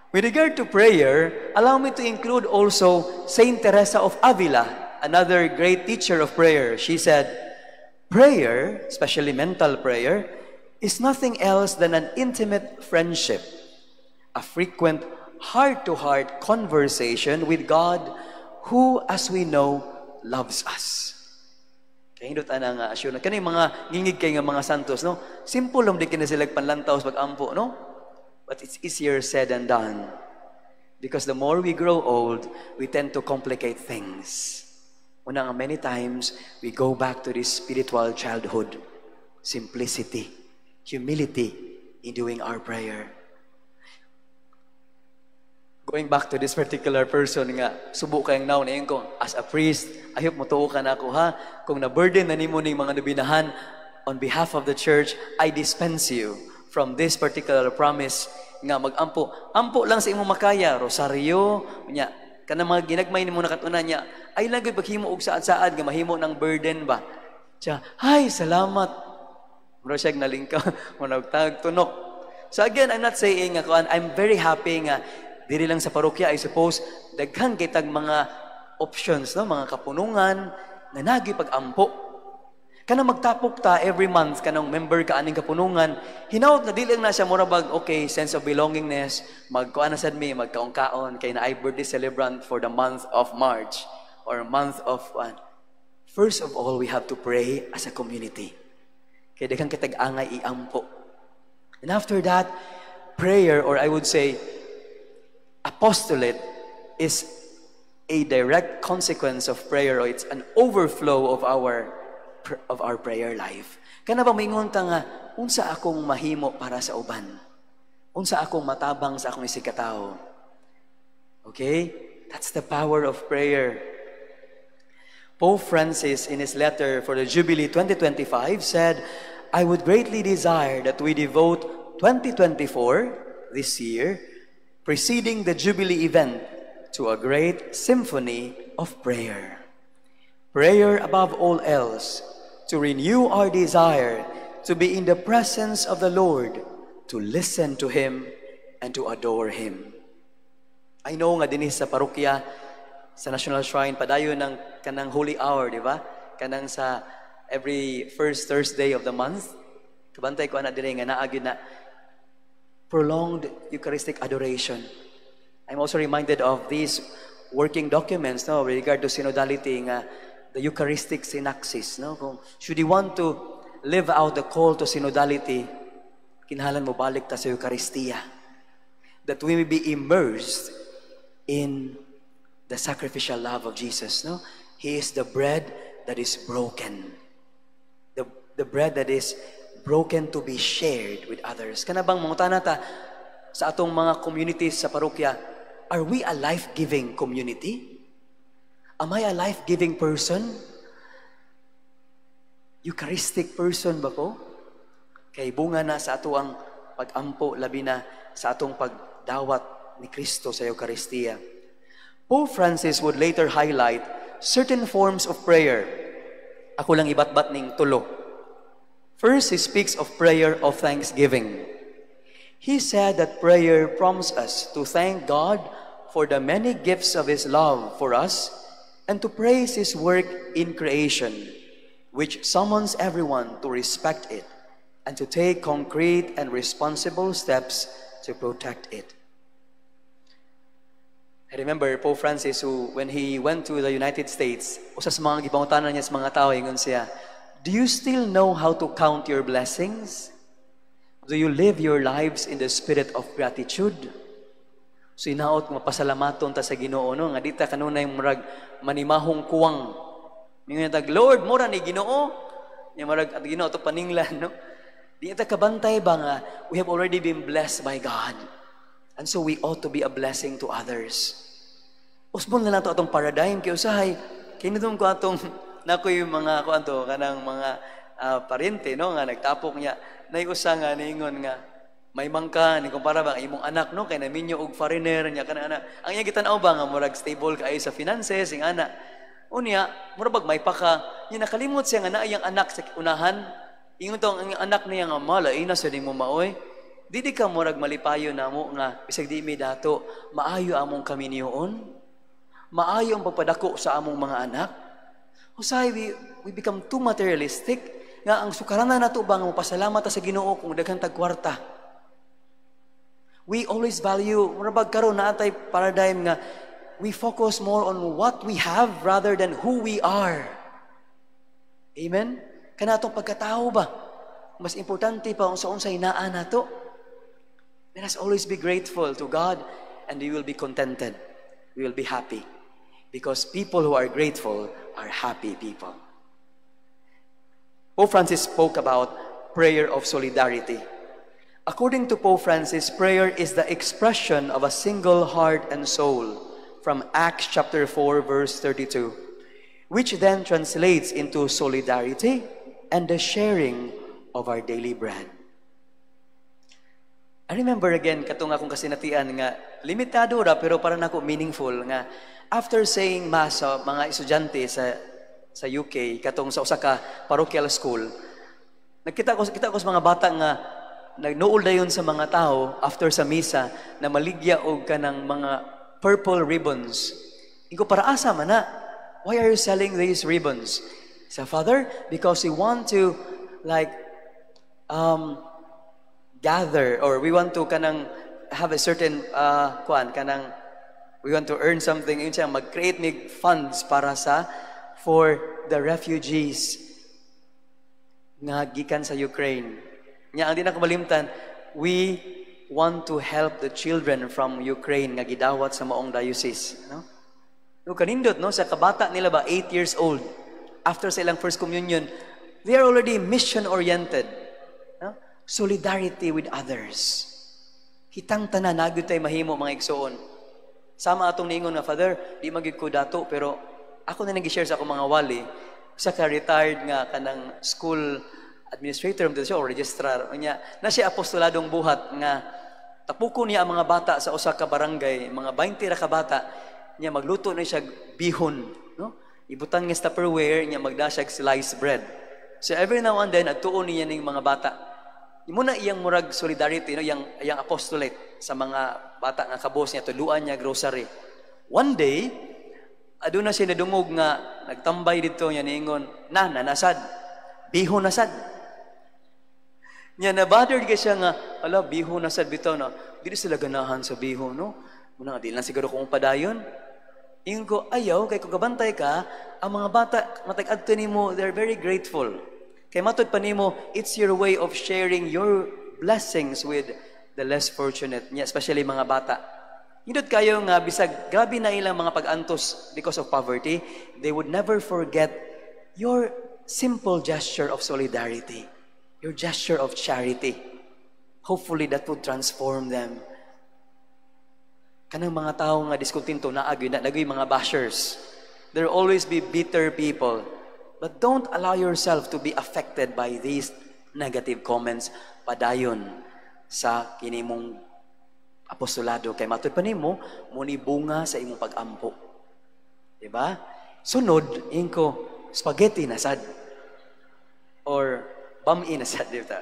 with regard to prayer, allow me to include also Saint Teresa of Avila, another great teacher of prayer. She said, prayer, especially mental prayer, is nothing else than an intimate friendship, a frequent heart-to-heart conversation with God who, as we know, loves us. Kaya hindot anang asyon. Kaya mga ngingig kay nga mga santos, no? Simple lang di kina sila panlantaw sa pag-ampo, no? But it's easier said than done. Because the more we grow old, we tend to complicate things. Una nga, many times, we go back to this spiritual childhood, simplicity, humility in doing our prayer. Going back to this particular person nga, subok kayang now na ko, as a priest, I hope motuo ka na ako ha, kung na-burden na nimo ning mga nabinahan, on behalf of the church, I dispense you from this particular promise nga mag-ampo. Ampo lang sa imong makaya, rosaryo, nya, kanang mga ginagmay nimo nakatuna niya, ay lang gud paghimo og saad-saad nga mahimo ng burden ba. Siya, "Hay, salamat." Mura siya nalingka, managtag tunok. So again, I'm not saying nga I'm very happy nga diri lang sa parokya, I suppose daghang kitag mga options, no, mga kapunungan nga nagi pag-ampo. Kana magtapok ta every month kanang member ka aning kapunungan, hinaut na dili lang na siya mura bag okay, sense of belongingness, magkuan na sad mi, magkaon-kaon kay na I birthday celebrant for the month of March or month of First of all, we have to pray as a community. Kaya daghang kitag angay iampo. And after that, prayer, or I would say apostolate, is a direct consequence of prayer, or it's an overflow of our prayer life. Kana ba maingon ta nga unsa akong mahimo para sa uban? Unsa akong matabang sa akong isikatawo? Okay? That's the power of prayer. Pope Francis, in his letter for the Jubilee 2025, said, "I would greatly desire that we devote 2024, this year, preceding the Jubilee event, to a great symphony of prayer. Prayer above all else, to renew our desire to be in the presence of the Lord, to listen to Him, and to adore Him." I know nga dinis sa parokya, sa National Shrine, padayon ng kanang Holy Hour, di ba? Kanang sa every first Thursday of the month. Kabantay ko ana dire nga naagid na prolonged Eucharistic adoration. I'm also reminded of these working documents, no, with regard to synodality, nga the Eucharistic synaxis, no? Kung should you want to live out the call to synodality, kinahanglan mo balik ta sa Eucharistia, that we may be immersed in the sacrificial love of Jesus, no? He is the bread that is broken. The bread that is broken to be shared with others. Kana bang mangutana ta sa atong mga communities sa parokya, are we a life-giving community? Am I a life-giving person? Eucharistic person ba ko? Kay bunga na sa ato ang pag-ampo, labi na sa atong pagdawat ni Kristo sa Eucharistia. Pope Francis would later highlight certain forms of prayer. Ako lang ibat-bat ning tulo. First, he speaks of prayer of thanksgiving. He said that prayer prompts us to thank God for the many gifts of His love for us and to praise His work in creation, which summons everyone to respect it and to take concrete and responsible steps to protect it. I remember Pope Francis who, when he went to the United States, usa sa mga gipangutanan niya sa mga tao, ingon siya, "Do you still know how to count your blessings? Do you live your lives in the spirit of gratitude?" So inaot mapasalamaton ta sa Ginoo no nga dita kanunay murag manimahong kuwang. Mingon tag Lord, mura ni Ginoo. Nya murag at Ginoo to paninglan no. Di ta kabantay ba nga we have already been blessed by God. And so we ought to be a blessing to others. Usbon na nato atong paradigm kay usahay kinidum ko atong nakoy mga kuanto kanang mga parente no nga nagtapok niya nay usa nga niingon nga may mangka ni kumpara ba imong anak no kay naminyo og foreigner niya kana anak ang iya gitan-aw ba nga murag stable kay sa finances ing ana unya murag may paka niya nakalimot siya nga naa iyang anak sa unahan ingon to ang anak niya nga malay na sa nimo maoy dili ka murag malipayo namo nga bisag di mi dato maayo among kami niyoon maayo ang pagpadako sa among mga anak usay we become too materialistic nga ang sukaranan nato ba nga mapasalamat sa Ginoo kung daghang tagkwarta. We always value murabag karon na atay paradigm nga we focus more on what we have rather than who we are. Amen? Kanatong pagkatao ba? Mas importante pa kung sa unsay naa nato. Let us always be grateful to God and we will be contented. We will be happy. Because people who are grateful are happy people. Pope Francis spoke about prayer of solidarity. According to Pope Francis, prayer is the expression of a single heart and soul from Acts chapter 4 verse 32, which then translates into solidarity and the sharing of our daily bread. I remember again katong akong kasinatian nga limitado ra pero para nako meaningful nga after saying mass sa mga estudyante sa UK katong sa usa ka parochial school kita ko sa mga bata nga nagnuol dayon sa mga tao after sa misa na maligya og kanang mga purple ribbons. Ingo para asa man na? Why are you selling these ribbons? Sa Father, because we want to like gather or we want to kanang have a certain kanang we want to earn something in siya mag-create mig funds para for the refugees nga gikan sa Ukraine. Nya ang di na kamalimtan, we want to help the children from Ukraine nga gidawat sa maong diocese, no? No kanindot no sa kabata nila ba 8 years old after sa ilang first communion, they are already mission oriented. No? Solidarity with others. Hitang tanan nagyud tay mahimo mga igsoon. Sama atong niingon nga Father, di magid ko dato pero ako na nag-share sa akong mga wali sa ka-retired nga kanang school administrator or registrar niya na siya apostoladong buhat nga tapuko niya ang mga bata sa usa ka barangay mga 20 ra ka bata niya magluto na siya bihon no ibutan nga Tupperware niya magdasag sliced bread so every now and then adtuon niya ning mga bata imo na iyang murag solidarity no iyang apostolate sa mga bata nga kabos niya tuluan niya grocery one day aduna siya nadungog nga nagtambay dito niya niingon nanasad bihon nasad niya na-bothered ka siya nga, ala, bihon na sad bitaw na, dili sila ganahan sa bihon, no? Muna, di lang siguro kung padayon. Ingon ko, ayaw, kay kung kabantay ka, ang mga bata, matag-adto nimo, they're very grateful. Kay matod pa nimo, it's your way of sharing your blessings with the less fortunate, niya, especially mga bata. Hindot kayo nga, bisag, grabe na ilang mga pag-antos because of poverty, they would never forget your simple gesture of solidarity. Your gesture of charity. Hopefully that would transform them. Kanang mga tao nga diskutinto naagyo na nagoy mga bashers. There will always be bitter people. But don't allow yourself to be affected by these negative comments padayon sa kinimong apostolado kay matud pa nimo muni bunga sa imong pag-ampo. Diba? Sunod ingko spaghetti na sad. Or bami na sa dito.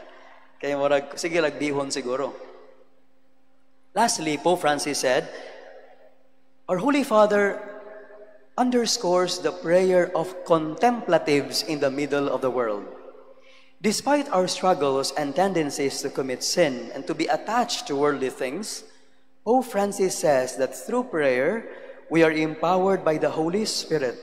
Kaya murag, sige, lagbihon siguro. Lastly, Pope Francis said, our Holy Father underscores the prayer of contemplatives in the middle of the world. Despite our struggles and tendencies to commit sin and to be attached to worldly things, Pope Francis says that through prayer, we are empowered by the Holy Spirit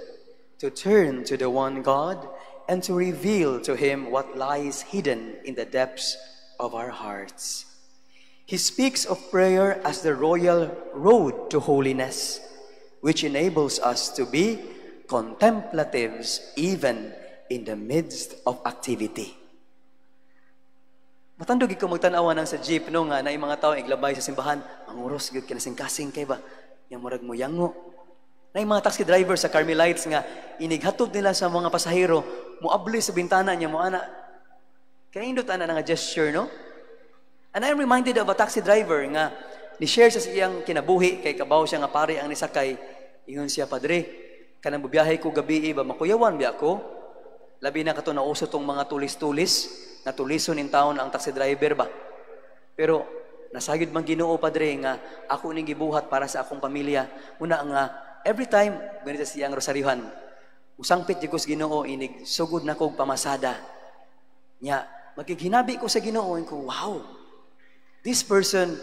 to turn to the one God and to reveal to Him what lies hidden in the depths of our hearts. He speaks of prayer as the royal road to holiness, which enables us to be contemplatives even in the midst of activity. Matandog ikaw magtanawa ng sa jeep no nga na yung mga tao iglabay sa simbahan, manguros gyud kinasing-kasing kay ba? Yang murag mo yango. Na yung mga taxi driver sa Carmelites nga inighatod nila sa mga pasahero, muabli sa bintana niya mo ana. Kaya indot ana nga gesture no? And I'm reminded of a taxi driver nga ni-share sa siyang kinabuhi kay kabaw siya nga pare ang nisakay. Ingon siya, Padre, kanang bubiyahe ko gabi ba makuyawan biya ako? Labi na kato na uso tong mga tulis-tulis na tulison in town ang taxi driver ba? Pero nasagid man Ginoo Padre nga ako ning gibuhat para sa akong pamilya. Una nga every time ganito siyang rosaryuhan. Usangpit jud ko sa Ginoo inig sugod na kog pamasada. Nya magiginabi ko sa Ginoo ko, wow. This person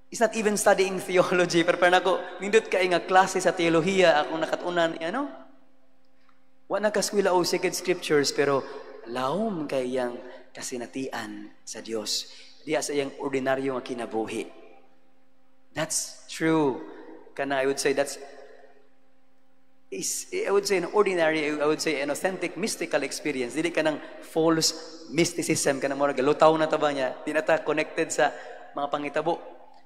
is not even studying theology. Pero nako, nindot kay nga klase sa teolohiya akong nakatunan, ano? Wa na kaskwila o sacred scriptures, pero laom kay yang kasinatian sa Dios. Diya sa iyang ordinaryo nga kinabuhi. That's true. Kana I would say that's I would say an ordinary, I would say an authentic mystical experience. Dili ka ng false mysticism, ka ng mga galutaw na taba niya, di na ta connected sa mga pangitabo.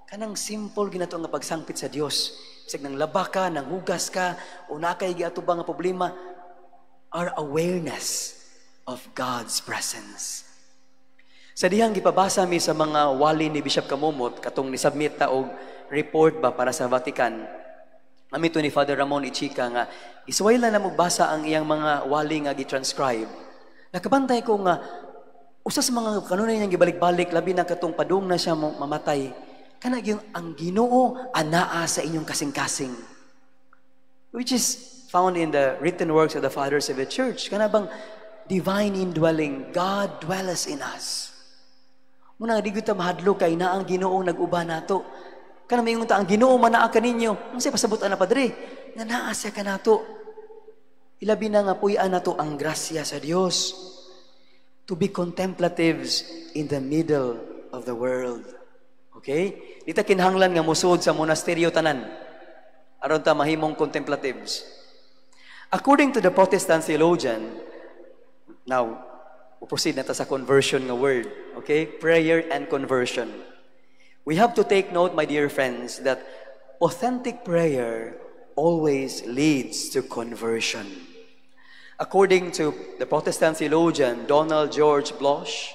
Kanang simple ginato nga pagsangpit sa Dios. Bisag nang laba ka, nang hugas ka, o nakay giatubang nga problema, our awareness of God's presence. Sa dihang gipabasa mi sa mga wali ni Bishop Kamumot, katong nisubmit ta og report ba para sa Vatican, amito ni Father Ramon Ichika nga, isuway lang na magbasa ang iyang mga wali nga gitranscribe. Nakabantay ko nga, usas mga kanunay niyang gibalik-balik, labi na katong padung na siya mamatay, kanag yung ang Ginoo anaa sa inyong kasing-kasing. Which is found in the written works of the Fathers of the Church. Kanabang divine indwelling, God dwells in us. Muna di kita mahadlo kay na ang Ginoo nag-uba nato. Kana mayingon ta ang Ginoo manaa kaninyo. Unsay pasabot-an na Padre? Nga naa siya kanato. Ilabi na nga puy-an nato ang grasya sa Dios. To be contemplatives in the middle of the world. Okay? Dita kinahanglan nga musud sa monasteryo tanan. Aron ta mahimong contemplatives. According to the Protestant theologian, now, we'll proceed na ta sa conversion nga word. Okay? Prayer and conversion. We have to take note, my dear friends, that authentic prayer always leads to conversion. According to the Protestant theologian Donald George Bloch,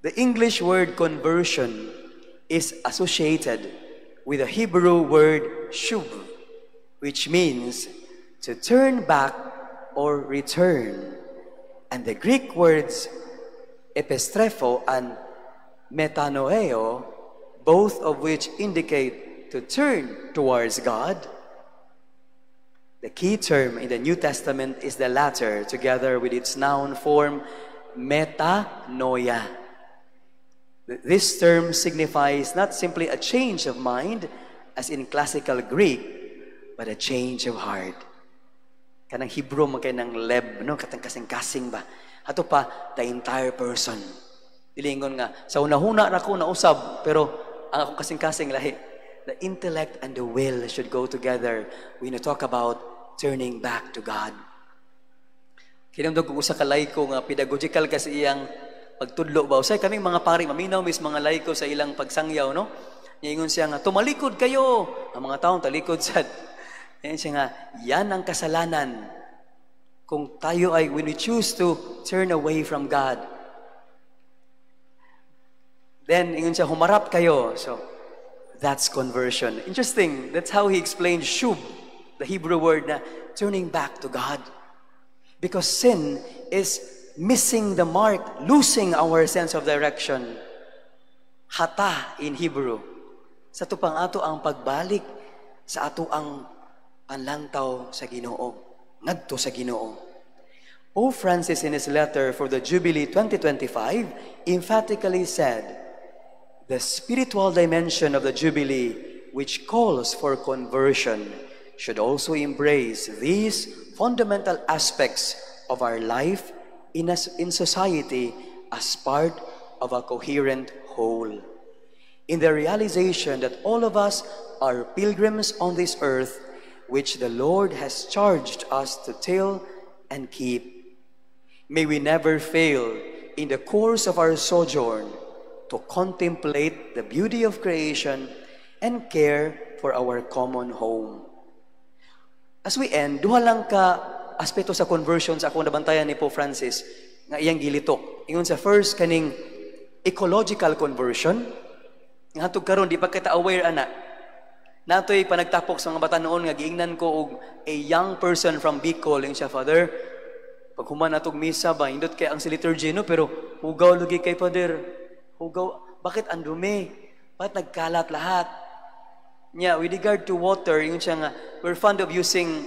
the English word conversion is associated with the Hebrew word shuv, which means to turn back or return. And the Greek words epistrepho and metanoeo, both of which indicate to turn towards God. The key term in the New Testament is the latter, together with its noun form, metanoia. This term signifies not simply a change of mind, as in classical Greek, but a change of heart. Kanang Hebrew man kay nang leb, no? Katang kasing-kasing ba? Ato pa, the entire person. Dilingon nga, sa unahuna na ko nausab, pero ang akong kasing-kasing lahi. The intellect and the will should go together when you talk about turning back to God. Kinamdog ko sa kalaiko nga pedagogical kasi iyang pagtudlo ba. Usay kaming mga pari, maminaw mis mga laiko sa ilang pagsangyaw, no? Ingon siya nga, tumalikod kayo! Ang mga taong talikod sad. Yan siya nga, yan ang kasalanan. Kung tayo ay, when we choose to turn away from God, then, ingon siya, humarap kayo. So, that's conversion. Interesting. That's how he explained shub, the Hebrew word na turning back to God. Because sin is missing the mark, losing our sense of direction. Hata in Hebrew. Sa tupang ato ang pagbalik sa ato ang panlantaw sa Ginoo, ngadto sa Ginoo. Pope Francis in his letter for the Jubilee 2025 emphatically said, the spiritual dimension of the Jubilee, which calls for conversion, should also embrace these fundamental aspects of our life in society as part of a coherent whole. In the realization that all of us are pilgrims on this earth, which the Lord has charged us to till and keep, may we never fail in the course of our sojourn to contemplate the beauty of creation and care for our common home. As we end, duha lang ka aspeto sa conversion sa akong nabantayan ni Pope Francis nga iyang gilitok. Ingon sa first kaning ecological conversion. Nga hatug karon di pa kita aware ana. Natoy panagtapok sa mga bata noon nga giingnan ko og a young person from Bicol ing siya, Father, pag human natog misa ba indot kay ang si liturgy no, pero hugaw lugi kay Father. Hugaw, bakit ang dumi? Bakit nagkalat lahat? Yeah, with regard to water, yung siya nga, we're fond of using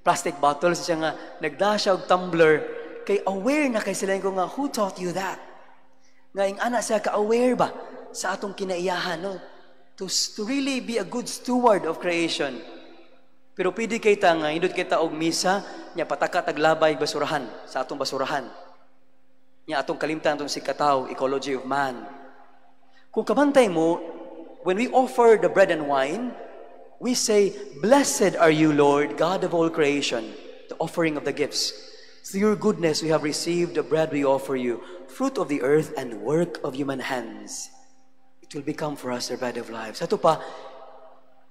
plastic bottles. Siya nga, nagdash og tumbler. Kay aware na kay sila ko nga, who taught you that? Nga yung anak siya, ka-aware ba sa atong kinaiyahan, no? To really be a good steward of creation. Pero pwede kita nga, hindot kita og misa, niya pataka taglabay basurahan, sa atong basurahan. Niya atong kalimtan atong sikataw, ecology of man. Kung kabantay mo, when we offer the bread and wine, we say, "Blessed are you, Lord, God of all creation," the offering of the gifts. Through your goodness we have received the bread we offer you, fruit of the earth and work of human hands. It will become for us the bread of life. Sa ito pa,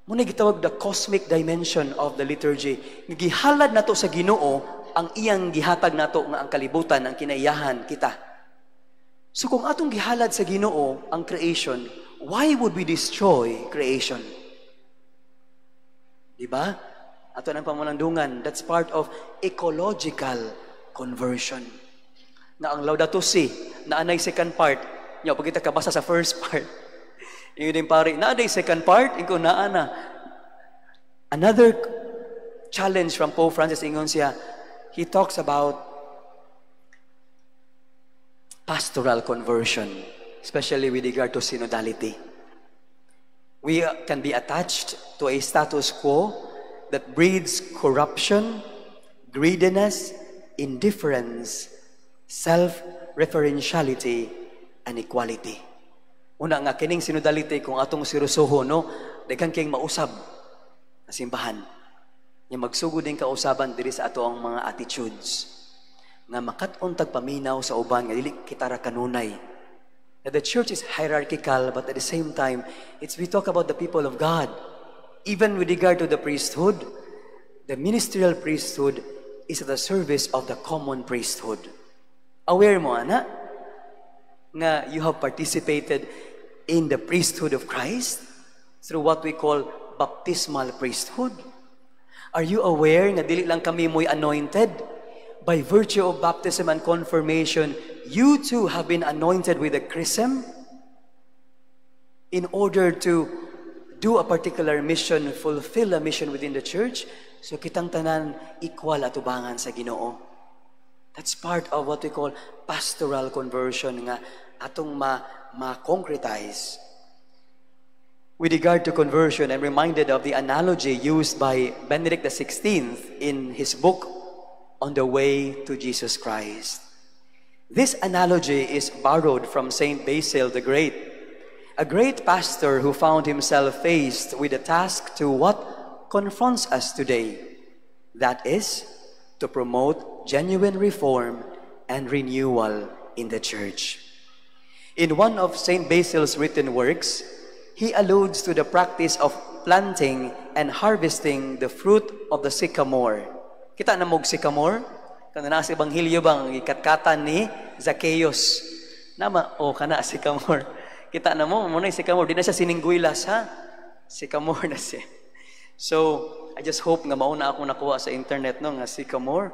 muna gitawag the cosmic dimension of the liturgy. Gihalad nato sa Ginoo ang iyang gihatag nato nga ang kalibutan, ang kinaiyahan kita. So kung atong gihalad sa Ginoo ang creation, why would we destroy creation? Diba? Ato ng pamanandungan, that's part of ecological conversion. Na ang Laudato Si, na anay second part, nyo, pag kita kabasa sa first part, yung din pare, na anay second part, yung naana. Another challenge from Pope Francis, ingon siya, he talks about pastoral conversion, especially with regard to synodality. We can be attached to a status quo that breeds corruption, greediness, indifference, self-referentiality, and equality. Una nga, kining synodality, kung atong sirusuho, no, daghang kayong mausab na simbahan. Yung magsugod din kausaban diri sa ato ang mga attitudes nga makat-on tagpaminaw sa uban nga dili kita ra kanunay. That the church is hierarchical, but at the same time, we talk about the people of God. Even with regard to the priesthood, the ministerial priesthood is at the service of the common priesthood. Aware mo, ana, nga you have participated in the priesthood of Christ through what we call baptismal priesthood? Are you aware nga dili lang kami mo'y anointed? By virtue of baptism and confirmation, you too have been anointed with a chrism in order to do a particular mission, fulfill a mission within the church. So kitang tanan equal atubangan sa Ginoo. That's part of what we call pastoral conversion nga atong ma-concretize. With regard to conversion, I'm reminded of the analogy used by Benedict XVI in his book On the Way to Jesus Christ. This analogy is borrowed from Saint Basil the Great, a great pastor who found himself faced with a task to what confronts us today. That is, to promote genuine reform and renewal in the church. In one of Saint Basil's written works, he alludes to the practice of planting and harvesting the fruit of the sycamore. Kita na mong sycamore? Kung nasa Ebanghelyo bang ikatkatan ni Zacchaeus. Nama, kana sycamore. Kita na mo, muna yung sycamore. Di na siya siningguilas, ha? Sycamore na siya. So, I just hope nga mauna akong nakuha sa internet, no, nga sycamore.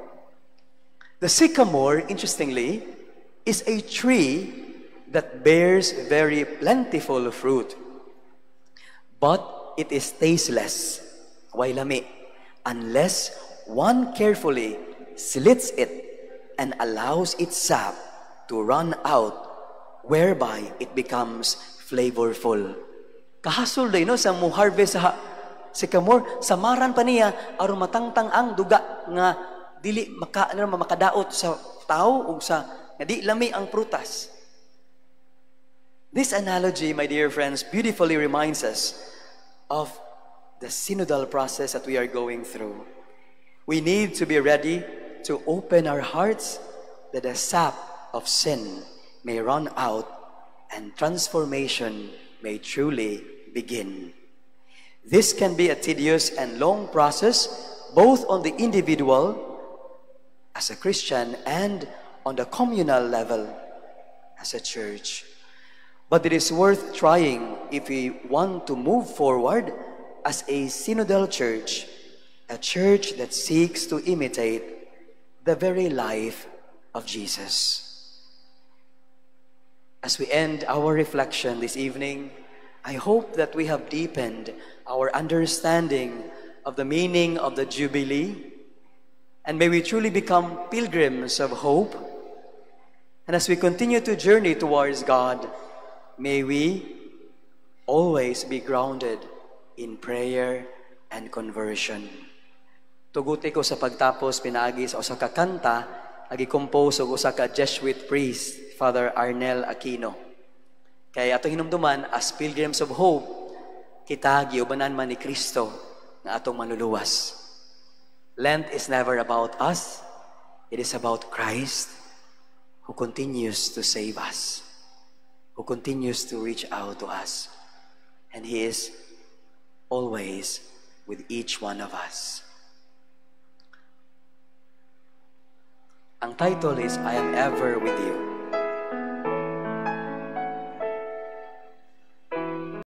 The sycamore, interestingly, is a tree that bears very plentiful fruit. But it is tasteless, way lami, unless one carefully slits it and allows its sap to run out, whereby it becomes flavorful. Kahasol day no sa mo harvest sa sycamore, samaran pa niya aron matangtang ang duga nga dili makadaot sa tao ug sa nga di lami ang prutas. This analogy, my dear friends, beautifully reminds us of the synodal process that we are going through. We need to be ready to open our hearts that the sap of sin may run out and transformation may truly begin. This can be a tedious and long process, both on the individual as a Christian and on the communal level as a church. But it is worth trying if we want to move forward as a synodal church, a church that seeks to imitate the very life of Jesus. As we end our reflection this evening, I hope that we have deepened our understanding of the meaning of the Jubilee, and may we truly become pilgrims of hope. And as we continue to journey towards God, may we always be grounded in prayer and conversion. Tuguti ko sa pagtapos pinaagi sa usa ka kanta agi-compose og usa ka Jesuit priest, Father Arnel Aquino. Kay atong hinumduman as pilgrims of hope, kita giubanan man ni Kristo nga atong manluluwas. Lent is never about us, it is about Christ who continues to save us, who continues to reach out to us, and He is always with each one of us. Ang title is I Am Ever With You.